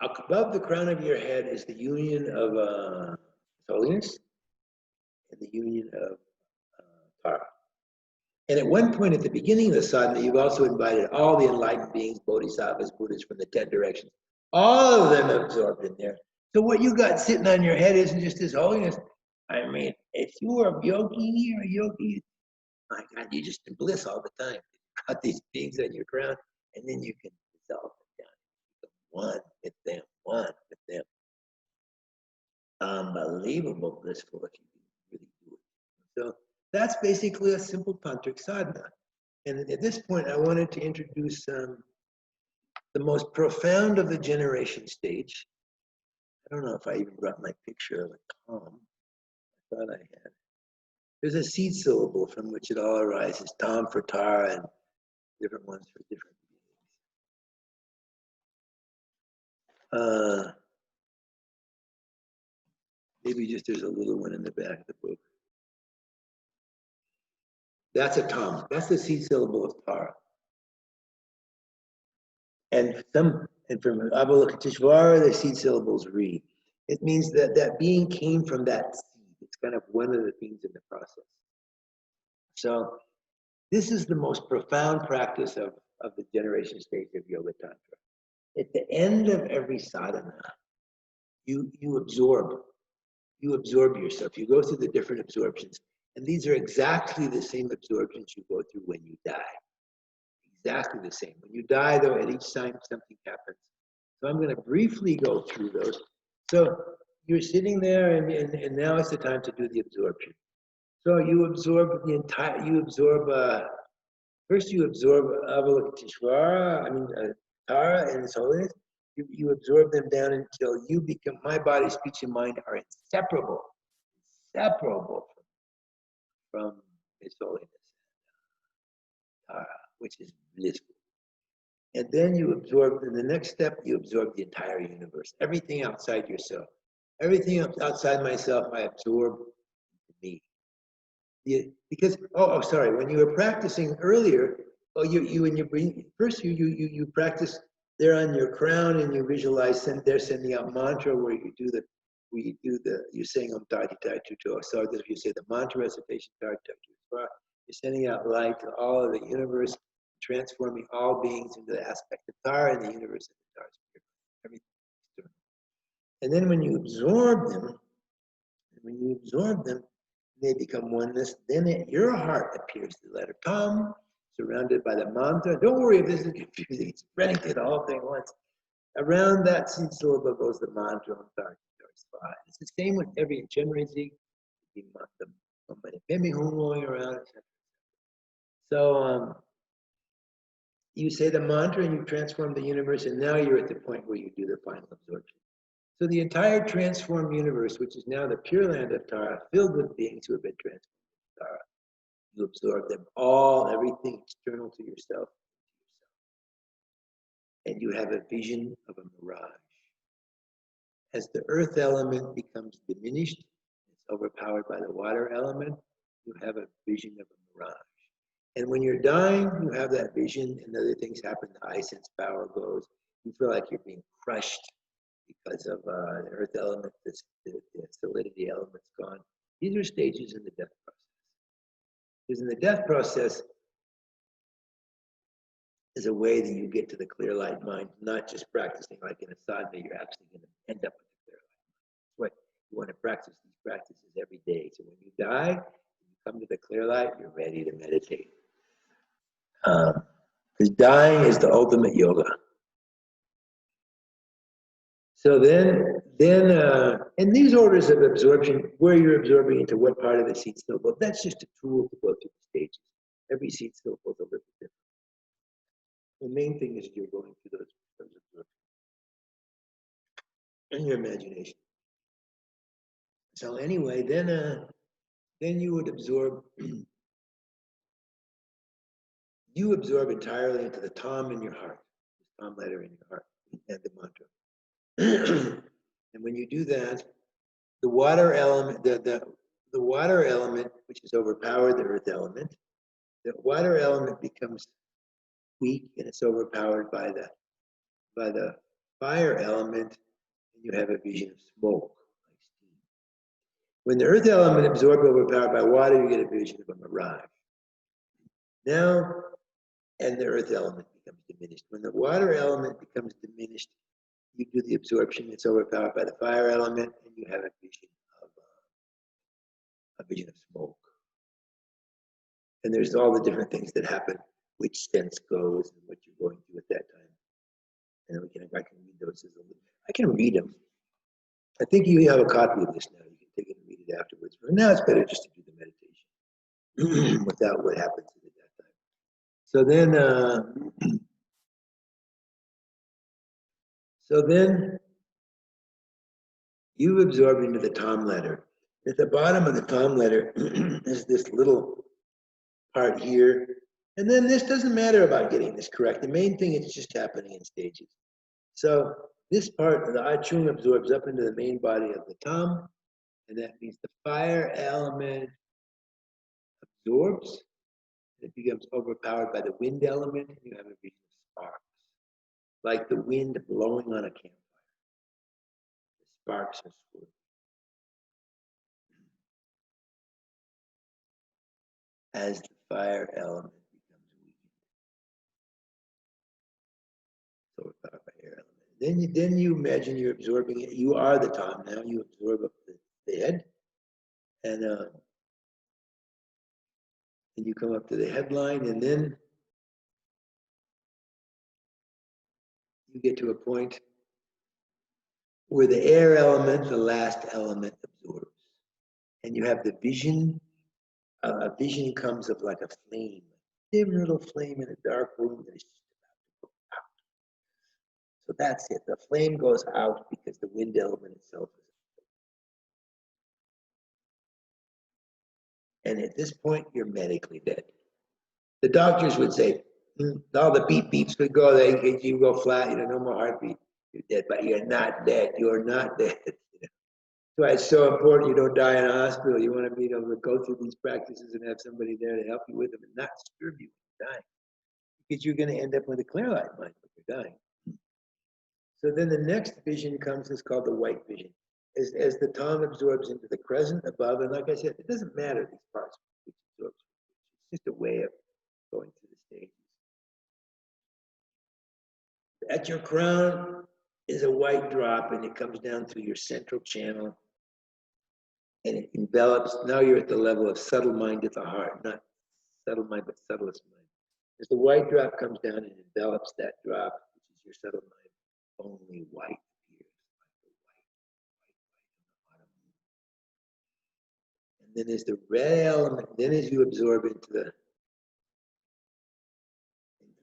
Above the crown of your head is the union of holiness and the union of Tara. And at one point at the beginning of the sadhana, you've also invited all the enlightened beings, bodhisattvas, Buddhas from the 10 directions, all of them absorbed in there. So what you got sitting on your head isn't just this holiness. I mean, if you were a yogi or a yogi, my God, you're just in bliss all the time. out these beings on your crown, and then you can dissolve them down. Become one with them, one with them. Unbelievable, blissful if you can really do it. So that's basically a simple tantric sadhana. And at this point, I wanted to introduce the most profound of the generation stage. I don't know if I even brought my picture of a tom. I thought I had. There's a seed syllable from which it all arises, tom for Tara and different ones for different beings. Maybe just there's a little one in the back of the book. That's a tom. That's the seed syllable of Tara. And from Avalokiteshvara, the seed syllables re. It means that that being came from that seed. It's kind of one of the things in the process. So this is the most profound practice of the generation stage of Yoga Tantra. At the end of every sadhana, you absorb yourself. You go through the different absorptions. And these are exactly the same absorptions you go through when you die. Exactly the same. When you die, though, at each time something happens. So I'm going to briefly go through those. So you're sitting there, and now it's the time to do the absorption. So you absorb the entire, first you absorb Avalokiteshvara, Tara and His Holiness. You absorb them down until you become, my body, speech, and mind are inseparable from His Holiness, Tara, which is blissful. And then you absorb, in the next step, you absorb the entire universe, everything outside yourself. Everything outside myself, I absorb me. Because, sorry, when you were practicing earlier, when you bring, first you practice there on your crown and you visualize they're sending out mantra where you're saying Om Tati Tai Tuto. So you say the mantra recitation, you're sending out light to all of the universe, transforming all beings into the aspect of Tara in the universe and the Tara spirit. Everything external. And then when you absorb them, they become oneness. Then at your heart appears the letter Tam, surrounded by the mantra. Don't worry if this is confusing. It's spreading to the whole thing once. Around that seed syllable goes the mantra. It's the same with every Chenrezig, the going around, etc. So you say the mantra and you transform the universe, and now you're at the point where you do the final absorption. So the entire transformed universe, which is now the Pure Land of Tara, filled with beings who have been transformed into Tara, you absorb them all, everything external to yourself, and you have a vision of a mirage. As the earth element becomes diminished, it's overpowered by the water element, you have a vision of a mirage. And when you're dying, you have that vision, and other things happen. The eye sense power goes. You feel like you're being crushed because of the earth element, the solidity element's gone. These are stages in the death process. Because in the death process is a way that you get to the clear light mind, not just practicing like in a sadhana, you're actually going to end up with the clear light mind. That's what you want to practice these practices every day. So when you die, you come to the clear light, you're ready to meditate. Because dying is the ultimate yoga. So then, in these orders of absorption, where you're absorbing into what part of the seed syllable, that's just a tool to go through the stages. Every seed syllable is a little different. The main thing is you're going through those absorptions in your imagination. So anyway, then you would absorb. You absorb entirely into the Tam in your heart, the Tam letter in your heart, and the mantra. And when you do that, the water element, the water element, which has overpowered the earth element, the water element becomes weak and it's overpowered by the fire element, and you have a vision of smoke, like steam. When the earth element absorbed, overpowered by water, you get a vision of a mirage. Now, and the earth element becomes diminished. When the water element becomes diminished, you do the absorption, it's overpowered by the fire element, and you have a vision of smoke. And there's all the different things that happen which sense goes and what you're going through at that time. And I can read those. I can read them. I think you have a copy of this now. You can take it and read it afterwards. But now it's better just to do the meditation without what happens at that time. So then you absorb into the tom letter. At the bottom of the tom letter is this little part here. And then this doesn't matter about getting this correct. The main thing is just happening in stages. So this part of the Achung absorbs up into the main body of the tom, and that means the fire element absorbs. It becomes overpowered by the wind element, and you have a vision of sparks, like the wind blowing on a campfire. The sparks are swirling. As the fire element becomes weakened, so overpowered by air element. Then you imagine you're absorbing it. You are the tom now. You absorb up the head, and you come up to the headline, and then you get to a point where the air element, the last element, absorbs, and you have the vision. A vision comes of like a flame, a dim little flame in a dark room that is just about to go out. So that's it. The flame goes out because the wind element itself is. And at this point, you're medically dead. The doctors would say, all the beeps would go, you go flat, no more heartbeat, you're dead, but you're not dead. You're not dead. That's why it's so important you don't die in a hospital. You want to be able to go through these practices and have somebody there to help you with them and not disturb you when you're dying. Because you're going to end up with a clear light mind when you're dying. So then the next vision comes, is called the white vision. As the tom absorbs into the crescent above, and like I said, it doesn't matter these parts which absorbs. It's just a way of going through the stages. At your crown is a white drop, and it comes down through your central channel, and it envelops. Now you're at the level of subtle mind at the heart, not subtle mind, but subtlest mind. As the white drop comes down and envelops that drop, which is your subtle mind, only white appears, like the white on the bottom. And then there's the red element. Then as you absorb into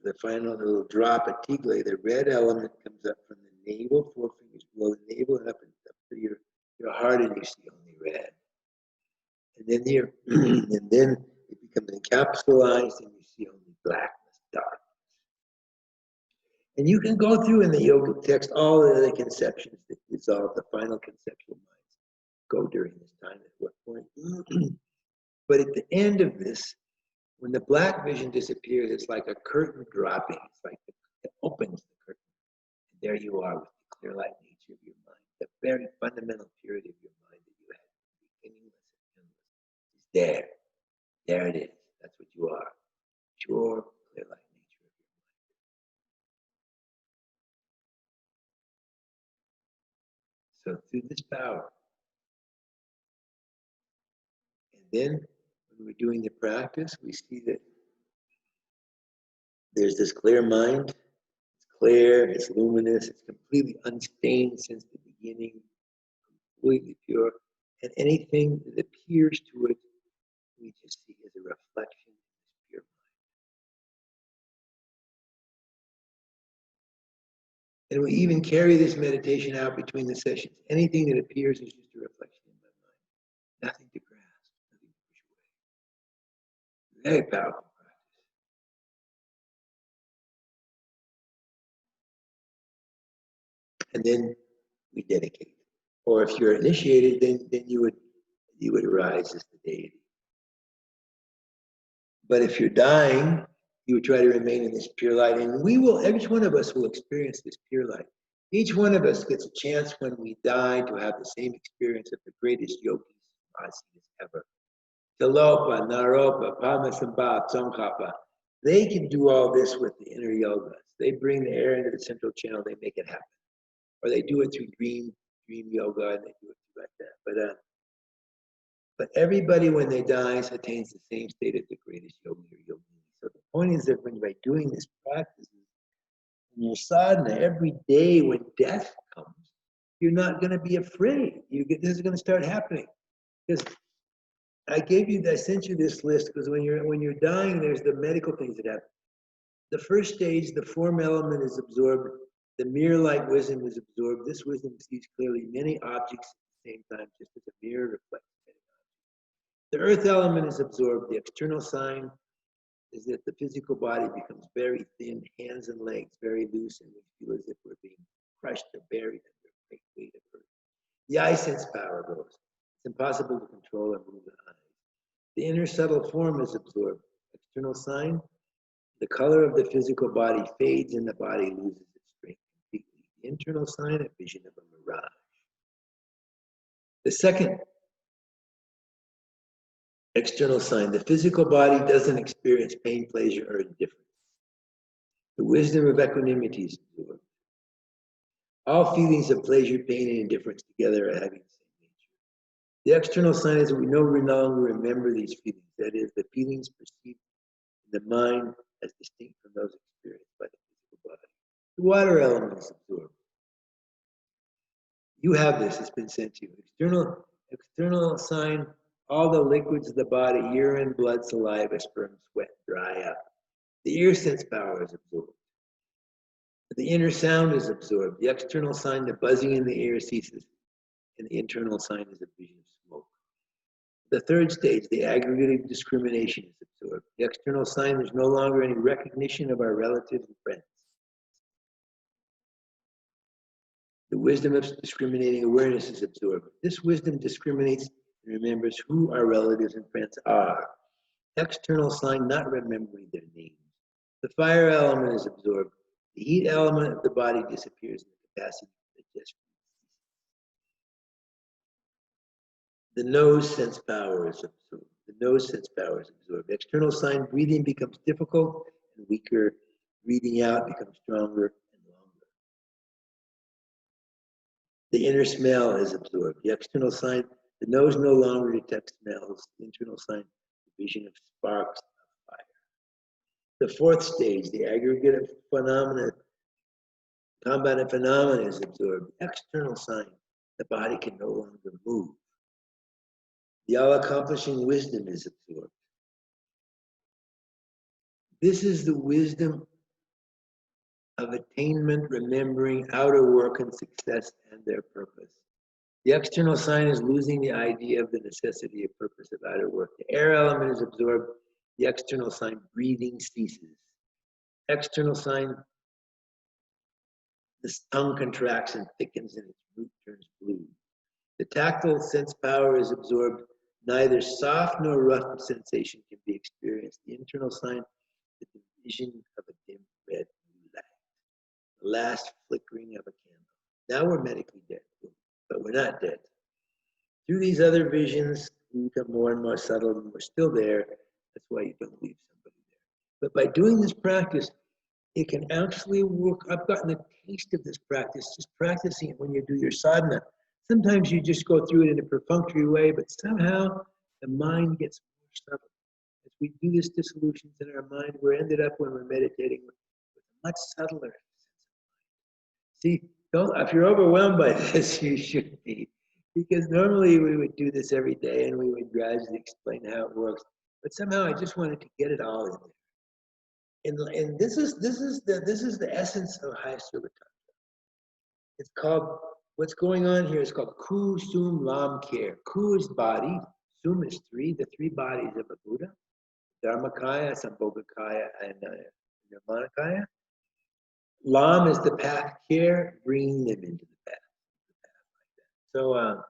the final little drop at Tigre, the red element comes up from the navel, 4 fingers below the navel, and up to your heart, and you see only red. And then and then it becomes encapsulated, and you see only blackness, darkness. And you can go through in the yoga text all the other conceptions that dissolve the final conceptual minds. Go during this time at what point? But at the end of this, when the black vision disappears, it's like a curtain dropping. It's like it opens the curtain. And there you are with the clear light nature of your mind, the very fundamental purity of your mind that you had, beginningless and endless, is there. There it is. That's what you are. Pure, clear light nature of your mind. So through this power, and then when we're doing the practice, we see that there's this clear mind. It's clear, it's luminous, it's completely unstained since the beginning, completely pure. And anything that appears to it, we just see as a reflection of this pure mind. And we even carry this meditation out between the sessions. Anything that appears is just a reflection in my mind. Nothing to grasp, nothing to push away. Very powerful practice. And then we dedicate. Or if you're initiated, then you would arise as the deity. But if you're dying, you would try to remain in this pure light. And each one of us will experience this pure light. Each one of us gets a chance when we die to have the same experience of the greatest yogis ever. Talopa, Naropa, Pamasambha, Tsongkhapa. They can do all this with the inner yogas. They bring the air into the central channel, they make it happen. Or they do it through dream yoga, and they do it like that. But everybody, when they die, attains the same state as the greatest yogi or yogini. So the point is that when by doing this practice, in your sadhana, every day when death comes, you're not going to be afraid. This is going to start happening. Because I sent you this list because when you're dying, there's the medical things that happen. The first stage, the form element is absorbed. The mirror-like wisdom is absorbed. This wisdom sees clearly many objects at the same time, just as a mirror reflects many objects. The earth element is absorbed. The external sign is that the physical body becomes very thin, hands and legs very loose, and we feel as if we're being crushed or buried under a great weight of earth. The eye sense power goes. It's impossible to control or move the eyes. The inner subtle form is absorbed. External sign, the color of the physical body fades and the body loses its strength completely. The internal sign, a vision of a mirage. The second external sign, the physical body doesn't experience pain, pleasure, or indifference. The wisdom of equanimity is absorbed. All feelings of pleasure, pain, and indifference together are having the same nature. The external sign is that we no longer remember these feelings. That is, the feelings perceived in the mind as distinct from those experienced by the physical body. The water element is absorbed. You have this, it's been sent to you. External sign, all the liquids of the body, urine, blood, saliva, sperm, sweat, dry up. The ear sense power is absorbed. The inner sound is absorbed. The external sign, the buzzing in the ear ceases. And the internal sign is a vision of smoke. The third stage, the aggregated discrimination is absorbed. The external sign, there's no longer any recognition of our relatives and friends. The wisdom of discriminating awareness is absorbed. This wisdom discriminates and remembers who our relatives and friends are. External sign, not remembering their names. The fire element is absorbed. The heat element of the body disappears in the capacity to digest. The nose sense power is absorbed. The nose sense power is absorbed. The external sign, breathing becomes difficult and weaker. Breathing out becomes stronger and longer. The inner smell is absorbed. The external sign, the nose no longer detects smells. The internal sign, the vision of sparks of fire. The fourth stage, the aggregate of phenomena, combative phenomena is absorbed. External sign, the body can no longer move. The all-accomplishing wisdom is absorbed. This is the wisdom of attainment, remembering, outer work and success and their purpose. The external sign is losing the idea of the necessity of purpose of outer work. The air element is absorbed. The external sign, breathing ceases. External sign, the tongue contracts and thickens and its root turns blue. The tactile sense power is absorbed. Neither soft nor rough sensation can be experienced. The internal sign, the division of a dim red light. The last flickering of a candle. Now we're medically dead, but we're not dead. Through these other visions, we become more and more subtle, and we're still there. That's why you don't leave somebody there. But by doing this practice, it can actually work. I've gotten a taste of this practice, just practicing it when you do your sadhana. Sometimes you just go through it in a perfunctory way, but somehow the mind gets more subtle. As we do this dissolutions in our mind, we're ended up when we're meditating with a much subtler sense of mind. See, if you're overwhelmed by this, you should be. Because normally we would do this every day and we would gradually explain how it works. But somehow I just wanted to get it all in there. And this is the essence of Hayasura Tantra. It's called, what's going on here is called Ku Sum Lam Care. Ku is body, Sum is three, the three bodies of a Buddha, Dharmakaya, Sambhogakaya, and Nirmanakaya. Lam is the path, care, bringing them into the path like that.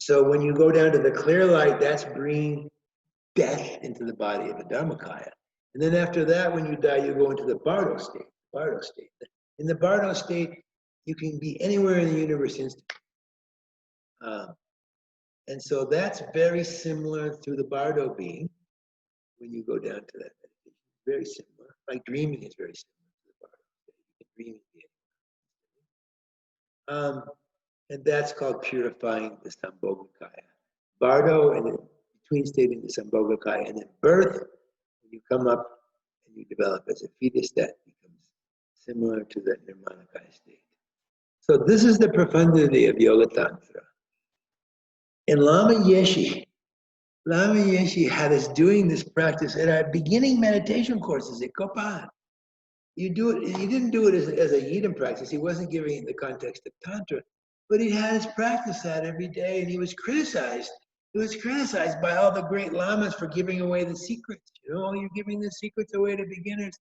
So when you go down to the clear light, that's bringing death into the body of a Dharmakaya. And then after that, when you die, you go into the Bardo state. In the Bardo state, you can be anywhere in the universe instantly. And so that's very similar to the Bardo being when you go down to that meditation. Very similar. Like dreaming is very similar to the Bardo state. You can dream and be anywhere. And that's called purifying the Sambhogakaya. Bardo and the between state in the Sambhogakaya, and then birth, you come up and you develop as a fetus, that becomes similar to the Nirmanakaya state. So this is the profundity of Yoga Tantra. And Lama Yeshe had us doing this practice at our beginning meditation courses at Kopan. He didn't do it as a Yidam practice. He wasn't giving it in the context of Tantra, but he had us practice that every day, and he was criticized. He was criticized by all the great lamas for giving away the secrets. You're giving the secrets away to beginners.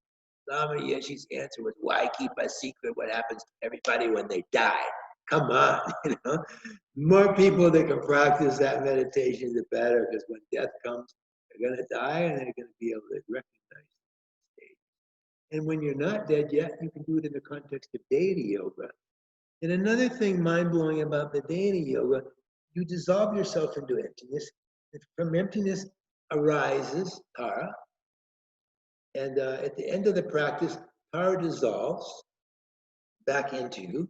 Lama Yeshe's answer was, why keep a secret what happens to everybody when they die? Come on, More people that can practice that meditation, the better, because when death comes, they're going to die and they're going to be able to recognize the state. And when you're not dead yet, you can do it in the context of Deity Yoga. And another thing mind-blowing about the Deity Yoga, you dissolve yourself into emptiness. From emptiness arises Tara. And at the end of the practice, Tara dissolves back into you,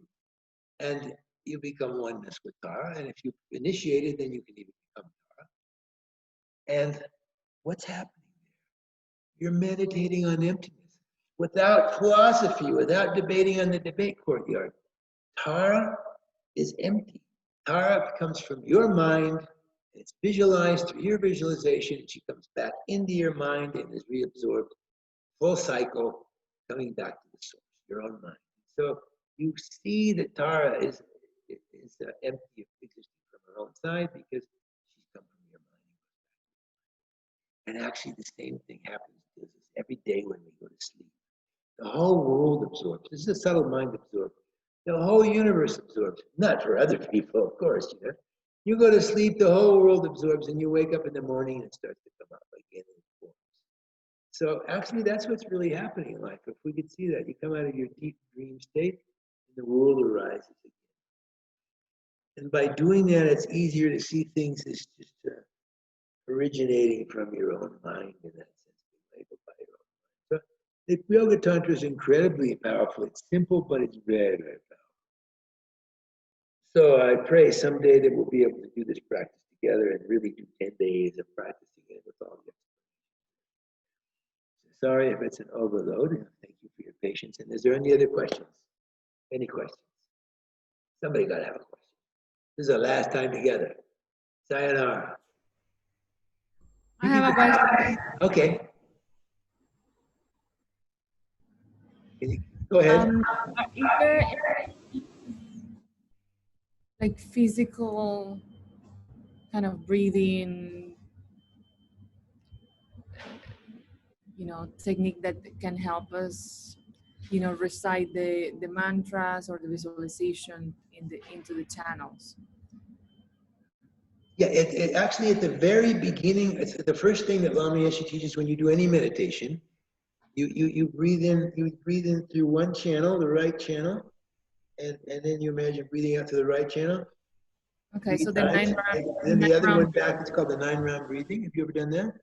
and you become oneness with Tara. And if you initiate it, then you can even become Tara. And what's happening there? You're meditating on emptiness without philosophy, without debating on the debate courtyard. Tara is empty. Tara comes from your mind, and it's visualized through your visualization, and she comes back into your mind and is reabsorbed, full cycle, coming back to the source, your own mind. So you see that Tara is empty of existence from her own side because she's come from your mind. And actually the same thing happens to us every day when we go to sleep. The whole world absorbs. This is a subtle mind absorbs. The whole universe absorbs. Not for other people, of course, You go to sleep, the whole world absorbs, and you wake up in the morning and it starts to come up again in forms. So actually that's what's really happening in life. If we could see that, you come out of your deep dream state and the world arises again. And by doing that, it's easier to see things as just originating from your own mind in that sense, being labeled by your own mind. So the Yoga Tantra is incredibly powerful. It's simple, but it's very, very powerful. So I pray someday that we'll be able to do this practice together and really do 10 days of practicing it with all the explanations. Sorry if it's an overload. Thank you for your patience. And is there any other questions? Any questions? Somebody got to have a question. This is our last time together. Sayonara. I have a question. Okay. Go ahead. Is there any, like, physical kind of breathing, technique that can help us, recite the mantras or the visualization into the channels? Yeah, it actually at the very beginning, it's the first thing that Lama Yeshe teaches when you do any meditation. You breathe in through one channel, the right channel, and then you imagine breathing out to the right channel. Okay, so the 9 round. Then the other one back, it's called the 9-round breathing. Have you ever done that?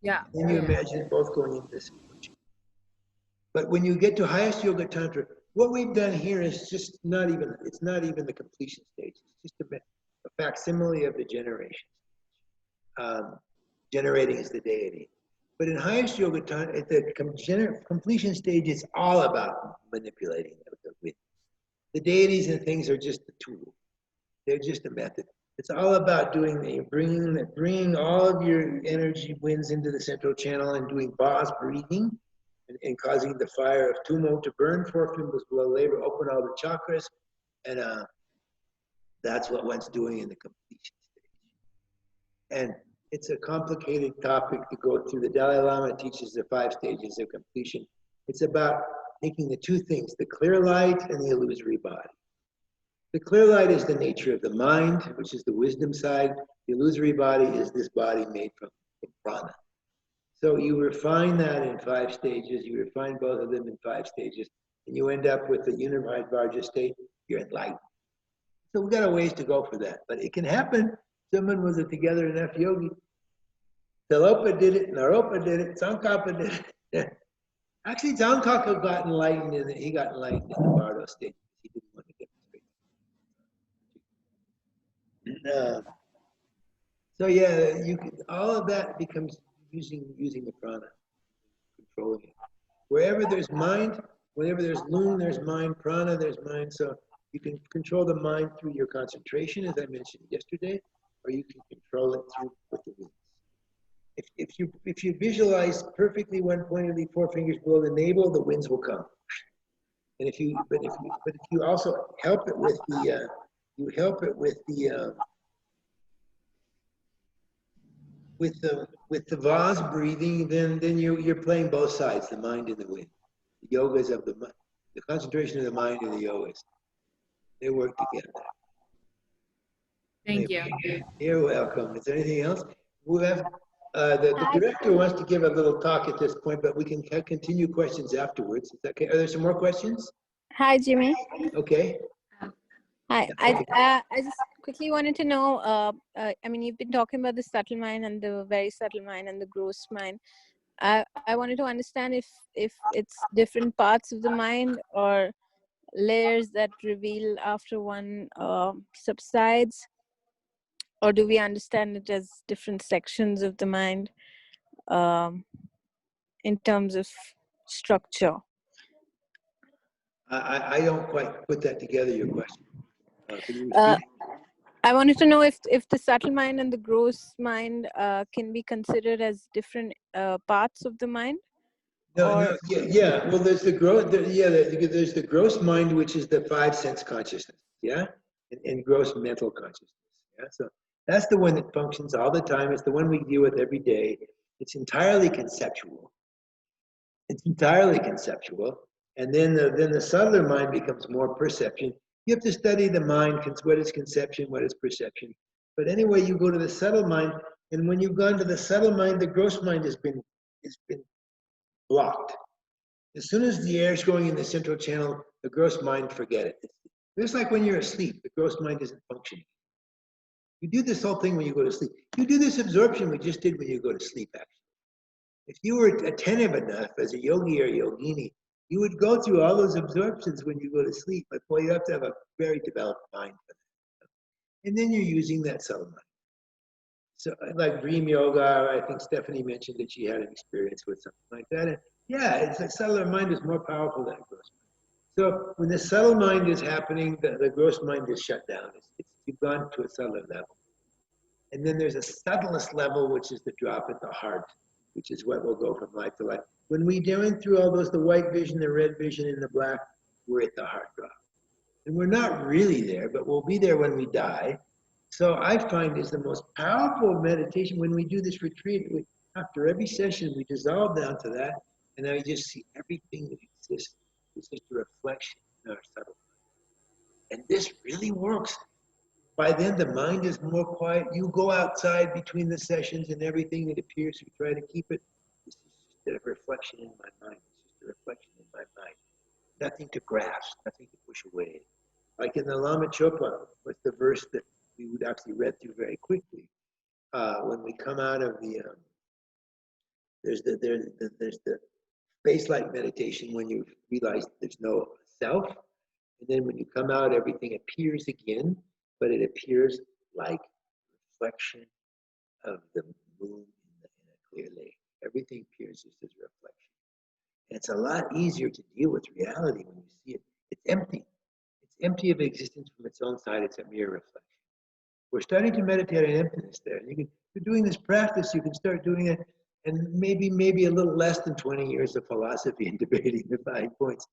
Yeah. Then you imagine it both going into this. But when you get to highest Yoga Tantra, what we've done here is just it's not even the completion stage. It's just a facsimile of the generation. Generating is the deity. But in highest Yoga Tantra, at the completion stage, it's all about manipulating the wind. The deities and things are just the tool. They're just a method. It's all about bringing all of your energy winds into the central channel and doing Ba's breathing and causing the fire of Tumo to burn, 4 fingers below labor, open all the chakras. And that's what one's doing in the completion stage. And it's a complicated topic to go through. The Dalai Lama teaches the 5 stages of completion. It's about taking the 2 things, the clear light and the illusory body. The clear light is the nature of the mind, which is the wisdom side. The illusory body is this body made from prana. So you refine that in 5 stages. You refine both of them in 5 stages, and you end up with the Unified Vajra state. You're enlightened. So we've got a ways to go for that, but it can happen. Someone was a together enough yogi. Zopa did it, Naropa did it, Tsongkhapa did it. Actually, Tsongkhapa got enlightened in the Bardo state. He didn't want to get straight. So yeah, all of that becomes using the prana. controlling it. Wherever there's mind, whenever there's lung, there's mind, prana, there's mind. So you can control the mind through your concentration, as I mentioned yesterday, or you can control it through with the winds. If you visualize perfectly one pointedly 4 fingers below the navel, the winds will come. And if you also help it with the with the vase breathing, then you're playing both sides, the mind and the wind. The yogas of the concentration of the mind and the yogas, they work together. Thank you. You're welcome. Is there anything else? We have the director wants to give a little talk at this point, but we can continue questions afterwards. Is that okay? Are there some more questions? Hi, Jimmy. Okay. Hi. I just quickly wanted to know. I mean, you've been talking about the subtle mind and the very subtle mind and the gross mind. I wanted to understand if it's different parts of the mind or layers that reveal after one subsides, or do we understand it as different sections of the mind in terms of structure? I don't quite put that together, your question. Can you repeat? I wanted to know if the subtle mind and the gross mind can be considered as different parts of the mind. No, yeah. Well, there's the there's the gross mind, which is the 5 sense consciousness, yeah, and gross mental consciousness, yeah. So that's the one that functions all the time. It's the one we deal with every day. It's entirely conceptual. It's entirely conceptual, and then the subtler mind becomes more perception. You have to study the mind. What is conception? What is perception? But anyway, you go to the subtle mind, and when you've gone to the subtle mind, the gross mind has been blocked. As soon as the air is going in the central channel, the gross mind, forget it. It's just like when you're asleep, the gross mind isn't functioning. You do this whole thing when you go to sleep. You do this absorption we just did when you go to sleep, actually. If you were attentive enough as a yogi or yogini, you would go through all those absorptions when you go to sleep. But boy, you have to have a very developed mind for that. And then you're using that subtle mind. So like dream yoga, I think Stephanie mentioned that she had an experience with something like that. And yeah, it's a subtler mind is more powerful than a gross mind. So when the subtle mind is happening, the gross mind is shut down. You've gone to a subtler level. And then there's a subtlest level, which is the drop at the heart, which is what will go from life to life. When we going through all those, the white vision, the red vision, and the black, we're at the heart drop. And we're not really there, but we'll be there when we die. So I find is the most powerful meditation when we do this retreat. After every session, we dissolve down to that, and I just see everything that exists. It's just a reflection in our subtle mind. And this really works. By then, the mind is more quiet. You go outside between the sessions and everything that appears, you try to keep it. This is just a reflection in my mind. It's just a reflection in my mind. Nothing to grasp, nothing to push away. Like in the Lama Chopa, with the verse that we would actually read through very quickly. When we come out of the, there's the space-like meditation when you realize there's no self. And then when you come out, everything appears again, but it appears like reflection of the moon in a clear lake. Everything appears just as a reflection. And it's a lot easier to deal with reality when you see it. It's empty. It's empty of existence from its own side. It's a mere reflection. We're starting to meditate on emptiness there. You're doing this practice, you can start doing it, and maybe a little less than 20 years of philosophy and debating the 5 points.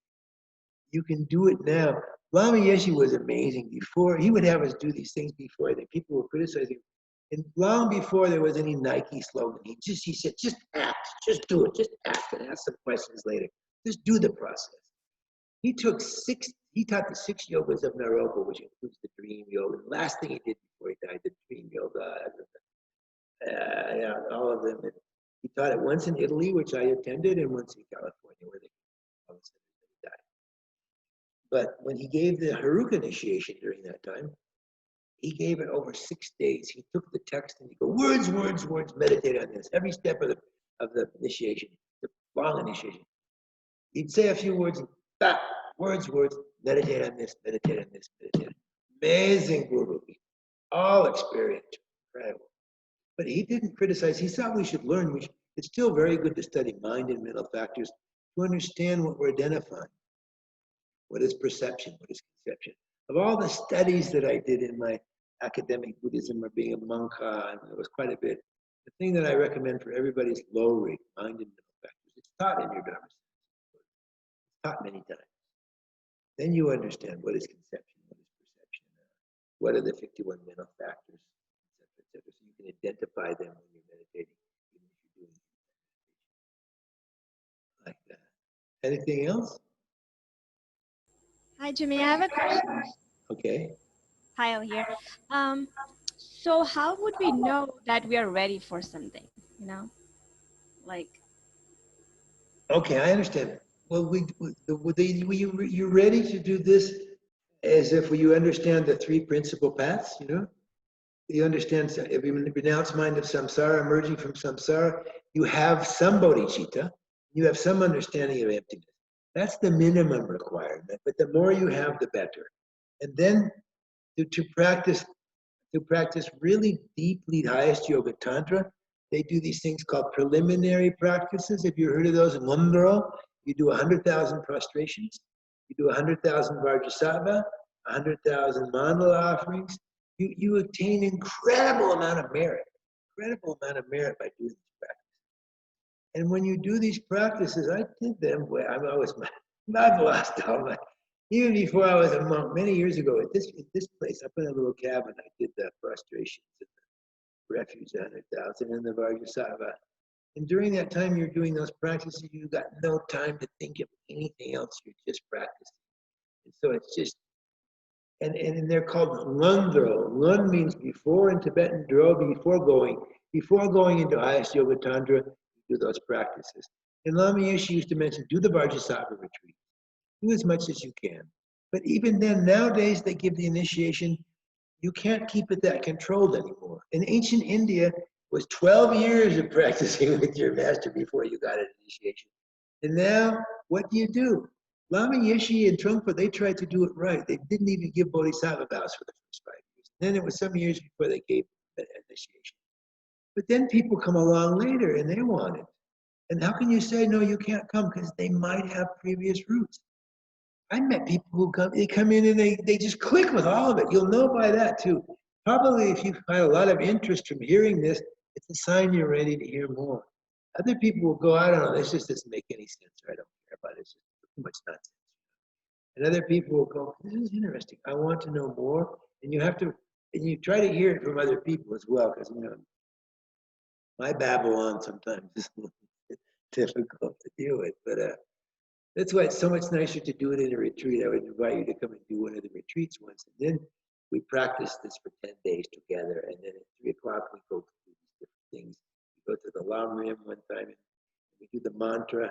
You can do it now. Lama Yeshe was amazing before. He would have us do these things before. That people were criticizing. And long before there was any Nike slogan, he said, just act, just do it, just act, and ask some questions later. Just do the process. He taught the 6 yogas of Naropa, which includes the dream yoga. The last thing he did before he died, the dream yoga, all of them. And he taught it once in Italy, which I attended, and once in California, where they died. But when he gave the Haruka initiation during that time, he gave it over 6 days. He took the text and he go, words, words, words, meditate on this. Every step of the initiation, the long initiation. He'd say a few words and words, meditate on this, meditate on this, meditate on this. Amazing guru. All experience, incredible. But he didn't criticize. He thought we should learn. It's still very good to study mind and mental factors to understand what we're identifying. What is perception? What is conception? Of all the studies that I did in my academic Buddhism or being a monk, and there was quite a bit, the thing that I recommend for everybody is low rate, mind and mental factors. It's taught in your Dharma. It's taught many times. Then you understand what is conception, what is perception, what are the 51 mental factors, etc., etc. So you can identify them when you're meditating, even if you're doing meditation. Like that. Anything else? Hi, Jimmy. I have a question. Okay. Hi, over here. So how would we know that we are ready for something? You know, like. Okay, I understand. Well, you're ready to do this as if you understand the three principal paths, you know? You understand, if you renounce mind of samsara, emerging from samsara, you have some bodhicitta, you have some understanding of emptiness. That's the minimum requirement, but the more you have, the better. And then to practice really deeply highest yoga tantra, they do these things called preliminary practices. If you heard of those in Mundro, you do 100,000 prostrations, you do 100,000 Vajrasattva, 100,000 mandala offerings. You attain incredible amount of merit by doing these practices. And when you do these practices, I did them where I've lost all my, even before I was a monk, many years ago, at this place, up in a little cabin, I did the prostrations and the refuge 100,000 and the Vajrasattva. And during that time you're doing those practices, you've got no time to think of anything else, you're just practicing. And so it's just, and they're called Lundro. Lund means before in Tibetan, dro, before going into highest yoga tantra, you do those practices. And Lama Yeshe used to mention, do the Vajrasattva retreat. Do as much as you can. But even then, nowadays, they give the initiation, you can't keep it that controlled anymore. In ancient India, was 12 years of practicing with your master before you got an initiation. And now, what do? Lama Yeshe and Trungpa, they tried to do it right. They didn't even give bodhisattva vows for the first 5 years. Then it was some years before they gave the initiation. But then people come along later and they want it. And how can you say, no, you can't come? Because they might have previous roots. I met people who come in and they just click with all of it. You'll know by that too. Probably if you find a lot of interest from hearing this, it's a sign you're ready to hear more. Other people will go, I don't know, this just doesn't make any sense, or I don't care about it, it's just too much nonsense. And other people will go, this is interesting, I want to know more. And you try to hear it from other people as well, because my Babylon sometimes is difficult to deal with, but that's why it's so much nicer to do it in a retreat. I would invite you to come and do one of the retreats once. And then we practice this for 10 days together. And then at 3 o'clock, we go through these different things. We go to the Lam Rim one time and we do the mantra.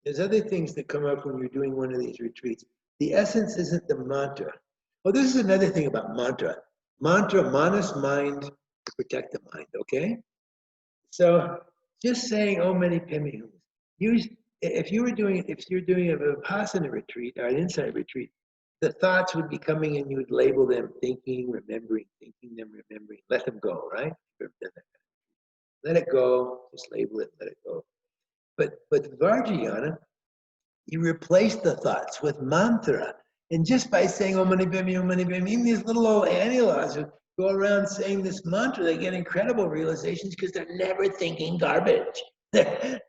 There's other things that come up when you're doing one of these retreats. The essence isn't the mantra. Oh, this is another thing about mantra. Mantra, manas, mind, to protect the mind, okay? So just saying, oh, many Padme Hums. If you're doing a Vipassana retreat or an insight retreat, the thoughts would be coming and you would label them thinking, remembering, let them go, right? Let it go, just label it, let it go. But Vajrayana, you replace the thoughts with mantra. And just by saying Om Mani Padme, even these little old annulas who go around saying this mantra, they get incredible realizations because they're never thinking garbage. They're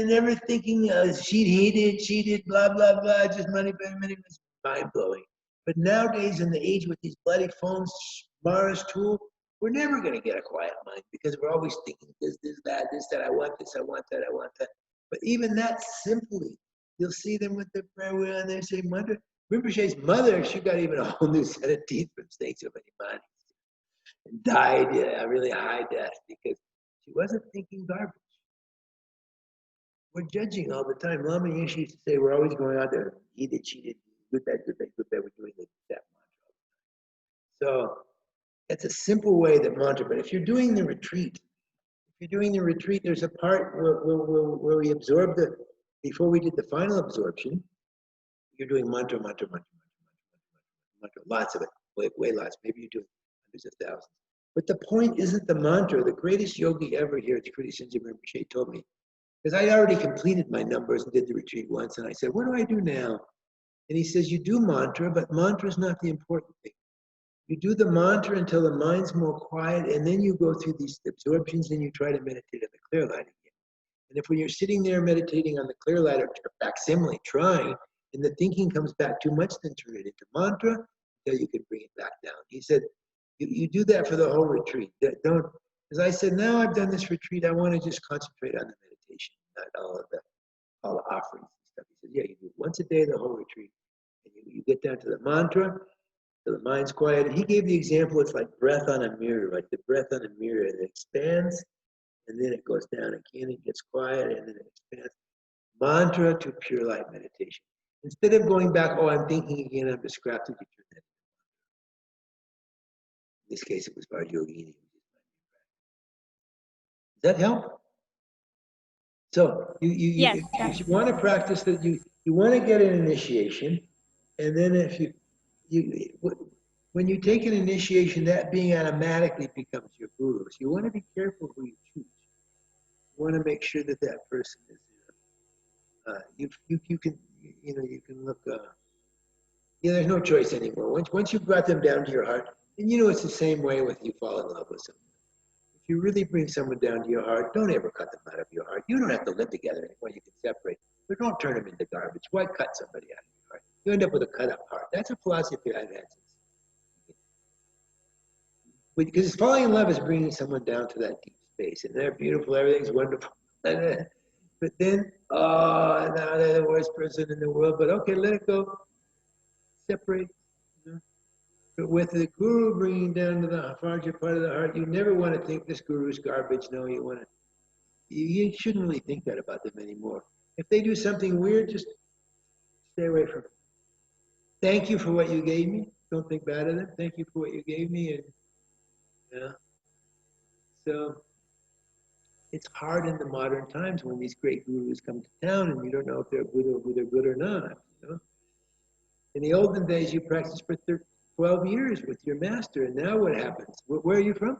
never thinking she did, blah, blah, blah, just money, it's mind-blowing. But nowadays, in the age with these bloody phones, Mars tool, we're never going to get a quiet mind because we're always thinking this, that, I want this, I want that, I want that. But even that simply, you'll see them with their prayer wheel and they say, Mother, Rinpoche's mother, she got even a whole new set of teeth from staying so many months and died a really high death because she wasn't thinking garbage. We're judging all the time. Lama Yeshe used to say, we're always going out there, he did, she did, good, bad, good, bad, good, bad. We're doing that mantra. So it's a simple way that mantra, but if you're doing the retreat, there's a part where we absorb before we did the final absorption, you're doing mantra, lots of it, way lots. Maybe you do hundreds of thousands. But the point isn't the mantra. The greatest yogi ever here, the greatest Shinji Rinpoche told me, because I already completed my numbers and did the retreat once, and I said, what do I do now? And he says, you do mantra, but mantra is not the important thing. You do the mantra until the mind's more quiet, and then you go through these absorptions and you try to meditate on the clear light again. And if when you're sitting there meditating on the clear light or facsimile, trying, and the thinking comes back too much, then turn it into mantra until you can bring it back down. He said, you do that for the whole retreat. Don't, as I said, now I've done this retreat, I want to just concentrate on the meditation, not all the offerings and stuff. He said, yeah, you do it once a day the whole retreat. And you get down to the mantra, so the mind's quiet. And he gave the example, it's like breath on a mirror, like the breath on a mirror. It expands, and then it goes down again, it gets quiet, and then it expands. Mantra to pure light meditation. Instead of going back, oh, I'm thinking again, I'm distracted, you turn that. In this case, it was Vajrayana. Does that help? So Yes, you want to practice that, you want to get an initiation, and then if when you take an initiation, that being automatically becomes your guru. So you want to be careful who you choose. You want to make sure that that person is, you can look, yeah, there's no choice anymore. Once you've brought them down to your heart, and it's the same way with you fall in love with someone. If you really bring someone down to your heart, don't ever cut them out of your heart. You don't have to live together anymore, you can separate. But don't turn them into garbage. Why cut somebody out of your heart? You end up with a cut up heart. That's a philosophy I've had since. Because falling in love is bringing someone down to that deep space, and they're beautiful, everything's wonderful. But then, oh, now they're the worst person in the world, but okay, let it go. Separate. But with the guru bringing down to the larger part of the heart, you never want to think this guru is garbage. No, you shouldn't really think that about them anymore. If they do something weird, just stay away from it. Thank you for what you gave me. Don't think bad of them. Thank you for what you gave me. And so it's hard in the modern times when these great gurus come to town and you don't know if they're good or not. In the olden days, you practiced for 12 years with your master, and now what happens? Where are you from?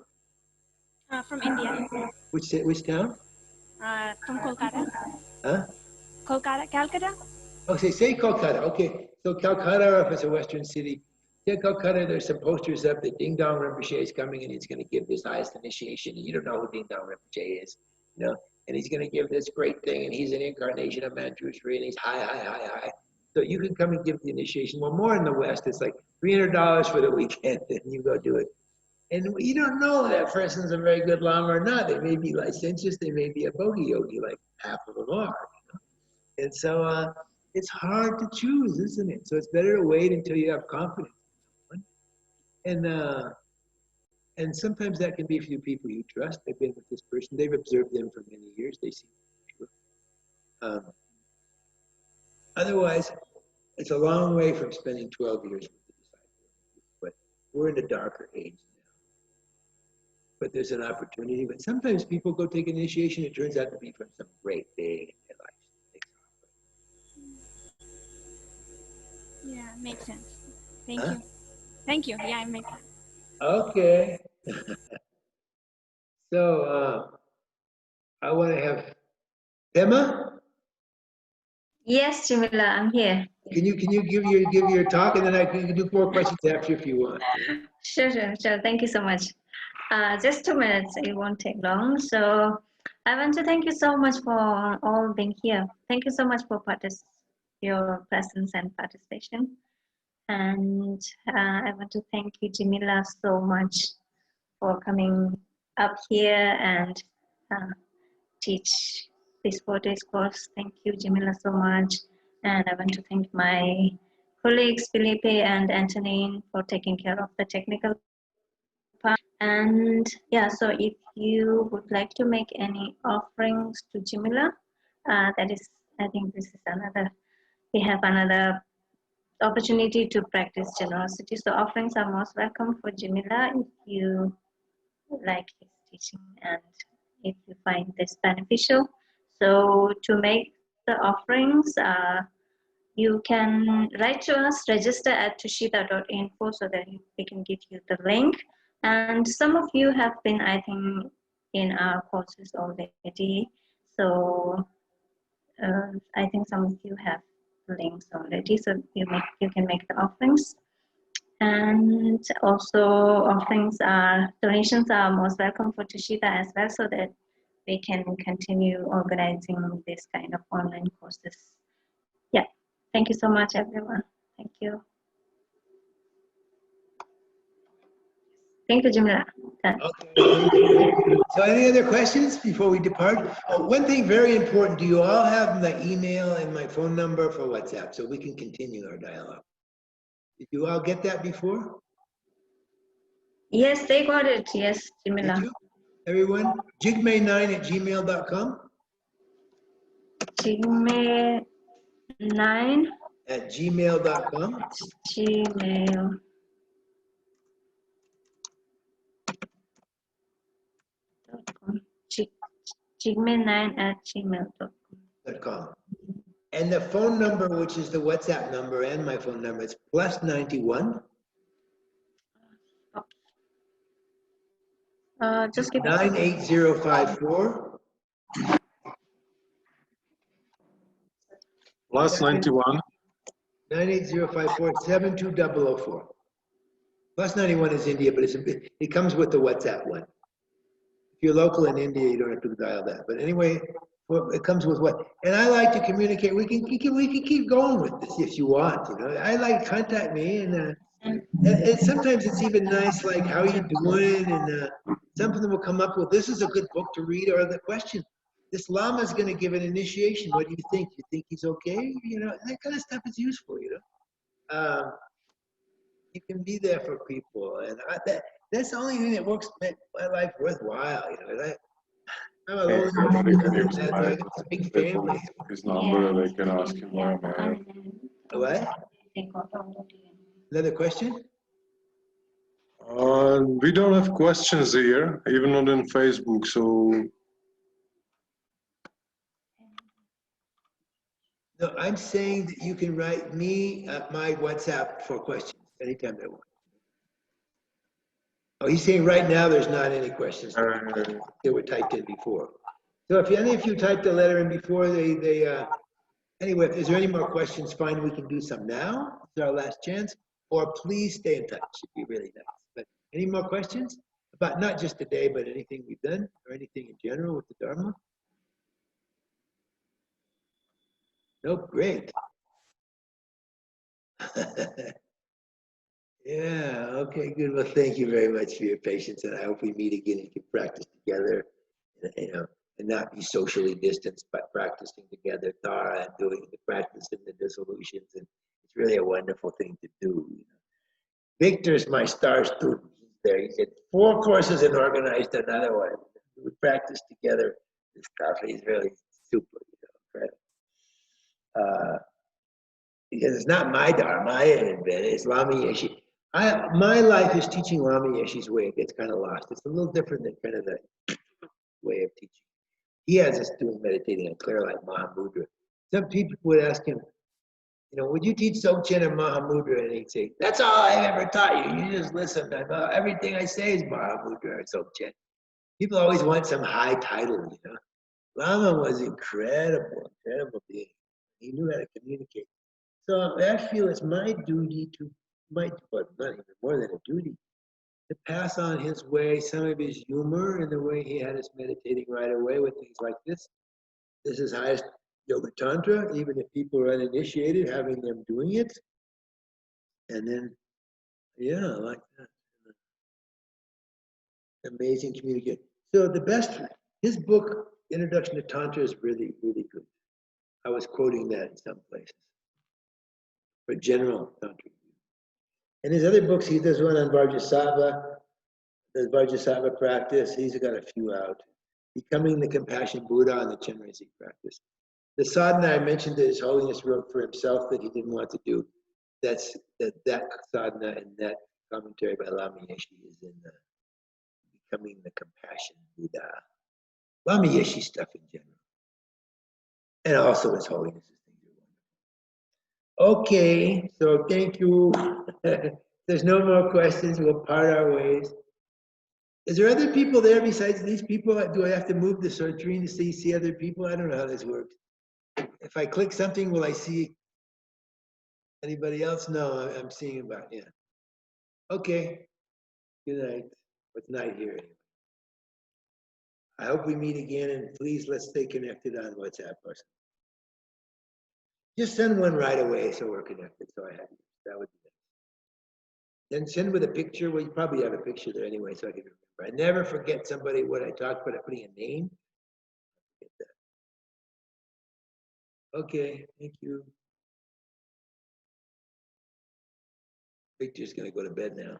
From India. Which town? From Kolkata. Huh? Calcutta. Okay, say Kolkata. Okay, so Calcutta, or if it's a Western city, say Calcutta, there's some posters up that Ding Dong Rinpoche is coming and he's going to give this highest initiation, and you don't know who Ding Dong Rinpoche is, and he's going to give this great thing, and he's an incarnation of Manjushri, and he's high. So you can come and give the initiation. Well, more in the West, it's like $300 for the weekend, and you go do it. And you don't know that person's a very good Lama or not. They may be licentious, they may be a bogey yogi, like half of them are. And so it's hard to choose, isn't it? So it's better to wait until you have confidence in someone. And sometimes that can be a few people you trust. They've been with this person, they've observed them for many years, they seem pure. Otherwise, it's a long way from spending 12 years with the disciple. But we're in a darker age now. But there's an opportunity. But sometimes people go take initiation, it turns out to be from some great big life. Yeah, makes sense. Thank you. Thank you. Yeah, it makes sense. Okay. So I want to have Emma. Yes, Jamila, I'm here. Can you give your talk, and then I can do more questions after if you want. Sure. Thank you so much. Just 2 minutes. It won't take long. So I want to thank you so much for all being here. Thank you so much for your presence and participation. And I want to thank you, Jamila, so much for coming up here and teach this 4 days course. Thank you, Jamila, so much. And I want to thank my colleagues, Felipe and Antonine, for taking care of the technical part. And yeah, so if you would like to make any offerings to Jamila, that is, I think this is we have another opportunity to practice generosity. So offerings are most welcome for Jamila if you like his teaching and if you find this beneficial. So to make the offerings, you can write to us, register at tushita.info so that we can give you the link. And some of you have been, I think, in our courses already. So I think some of you have links already, so you can make the offerings. And also donations are most welcome for Tushita as well, so that we can continue organizing this kind of online courses. Yeah, thank you so much, everyone. Thank you. Thank you, Jamila. Done. Okay, thank you. So any other questions before we depart? Oh, one thing very important, do you all have my email and my phone number for WhatsApp so we can continue our dialogue? Did you all get that before? Yes, they got it. Yes, Jamila. Did you? Everyone? jigme9@gmail.com? Jigme9 @gmail.com? Gmail. Jigme9@gmail.com. And the phone number, which is the WhatsApp number and my phone number, it's +91. Just give 98054. +91. 98054 72004. +91 is India, but it comes with the WhatsApp one. If you're local in India, you don't have to dial that. But anyway, it comes with what? And I like to communicate. We can keep going with this if you want. You know, I like contact me, and sometimes it's even nice, like how you doing, and something will come up with. This is a good book to read, or the question. This Lama is going to give an initiation. What do you think? You think he's okay? You know, that kind of stuff is useful. You know. You can be there for people, and that's the only thing that works make my life worthwhile. You know, I'm alone. It's a big family. His number, they can ask him where am I. What? Another question? We don't have questions here, even not on Facebook. So No, I'm saying that you can write me at my WhatsApp for questions anytime they want. Oh, he's saying right now there's not any questions that were typed in before. So if any of you typed a letter in before, anyway, if there any more questions, fine, we can do some now. It's our last chance. Or please stay in touch. It'd be really nice. But any more questions about not just today, but anything we've done or anything in general with the Dharma? Nope, great. Yeah, okay, good. Well, thank you very much for your patience, and I hope we meet again and can practice together, you know, and not be socially distanced, but practicing together, Tara, and doing the practice and the dissolutions, and it's really a wonderful thing to do. You know. Victor's my star student. He's there. He did 4 courses and organized another one. We practice together this stuff. He's really super, you know, because it's not my Dharma, I invented it, it's Lama Yeshe. My life is teaching Lama Yeshe's way. It gets kind of lost. It's a little different than kind of the way of teaching. He has us doing meditating on clear like Mahamudra. Some people would ask him, you know, would you teach Dzogchen or Mahamudra? And he'd say, that's all I've ever taught you. You just listen. Everything I say is Mahamudra or Dzogchen. People always want some high title, you know. Lama was incredible being. He knew how to communicate. So I feel it's my duty but not even more than a duty, to pass on his way, some of his humor and the way he had us meditating right away with things like this. This is highest Yoga Tantra, even if people are uninitiated, having them doing it. And then, yeah, like that. Amazing communication. So his book, Introduction to Tantra, is really, really good. I was quoting that in some places. For general Tantra. And his other books, he does one on Vajrasattva, does Vajrasattva practice. He's got a few out. Becoming the Compassion Buddha on the Chenrezig practice. The sadhana I mentioned that His Holiness wrote for himself that he didn't want to do, that sadhana and that commentary by Lama Yeshe is in Becoming the Compassion Buddha. Lama Yeshe stuff in general. And also His Holiness. Okay, so thank you. There's no more questions. We'll part our ways. Is there other people there besides these people? Do I have to move the screen to see other people? I don't know how this works. If I click something, will I see anybody else? No, I'm seeing about, yeah. Okay, good night. It's night here anyway. I hope we meet again, and please let's stay connected on WhatsApp or something. Just send one right away so we're connected, so I have you. That would be nice. Then send with a picture. Well, you probably have a picture there anyway, so I can remember. I never forget somebody what I talked about, putting a name. Okay, thank you. Victor's gonna go to bed now.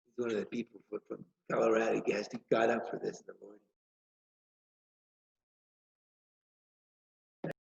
He's one of the people from Colorado. He got up for this in the morning.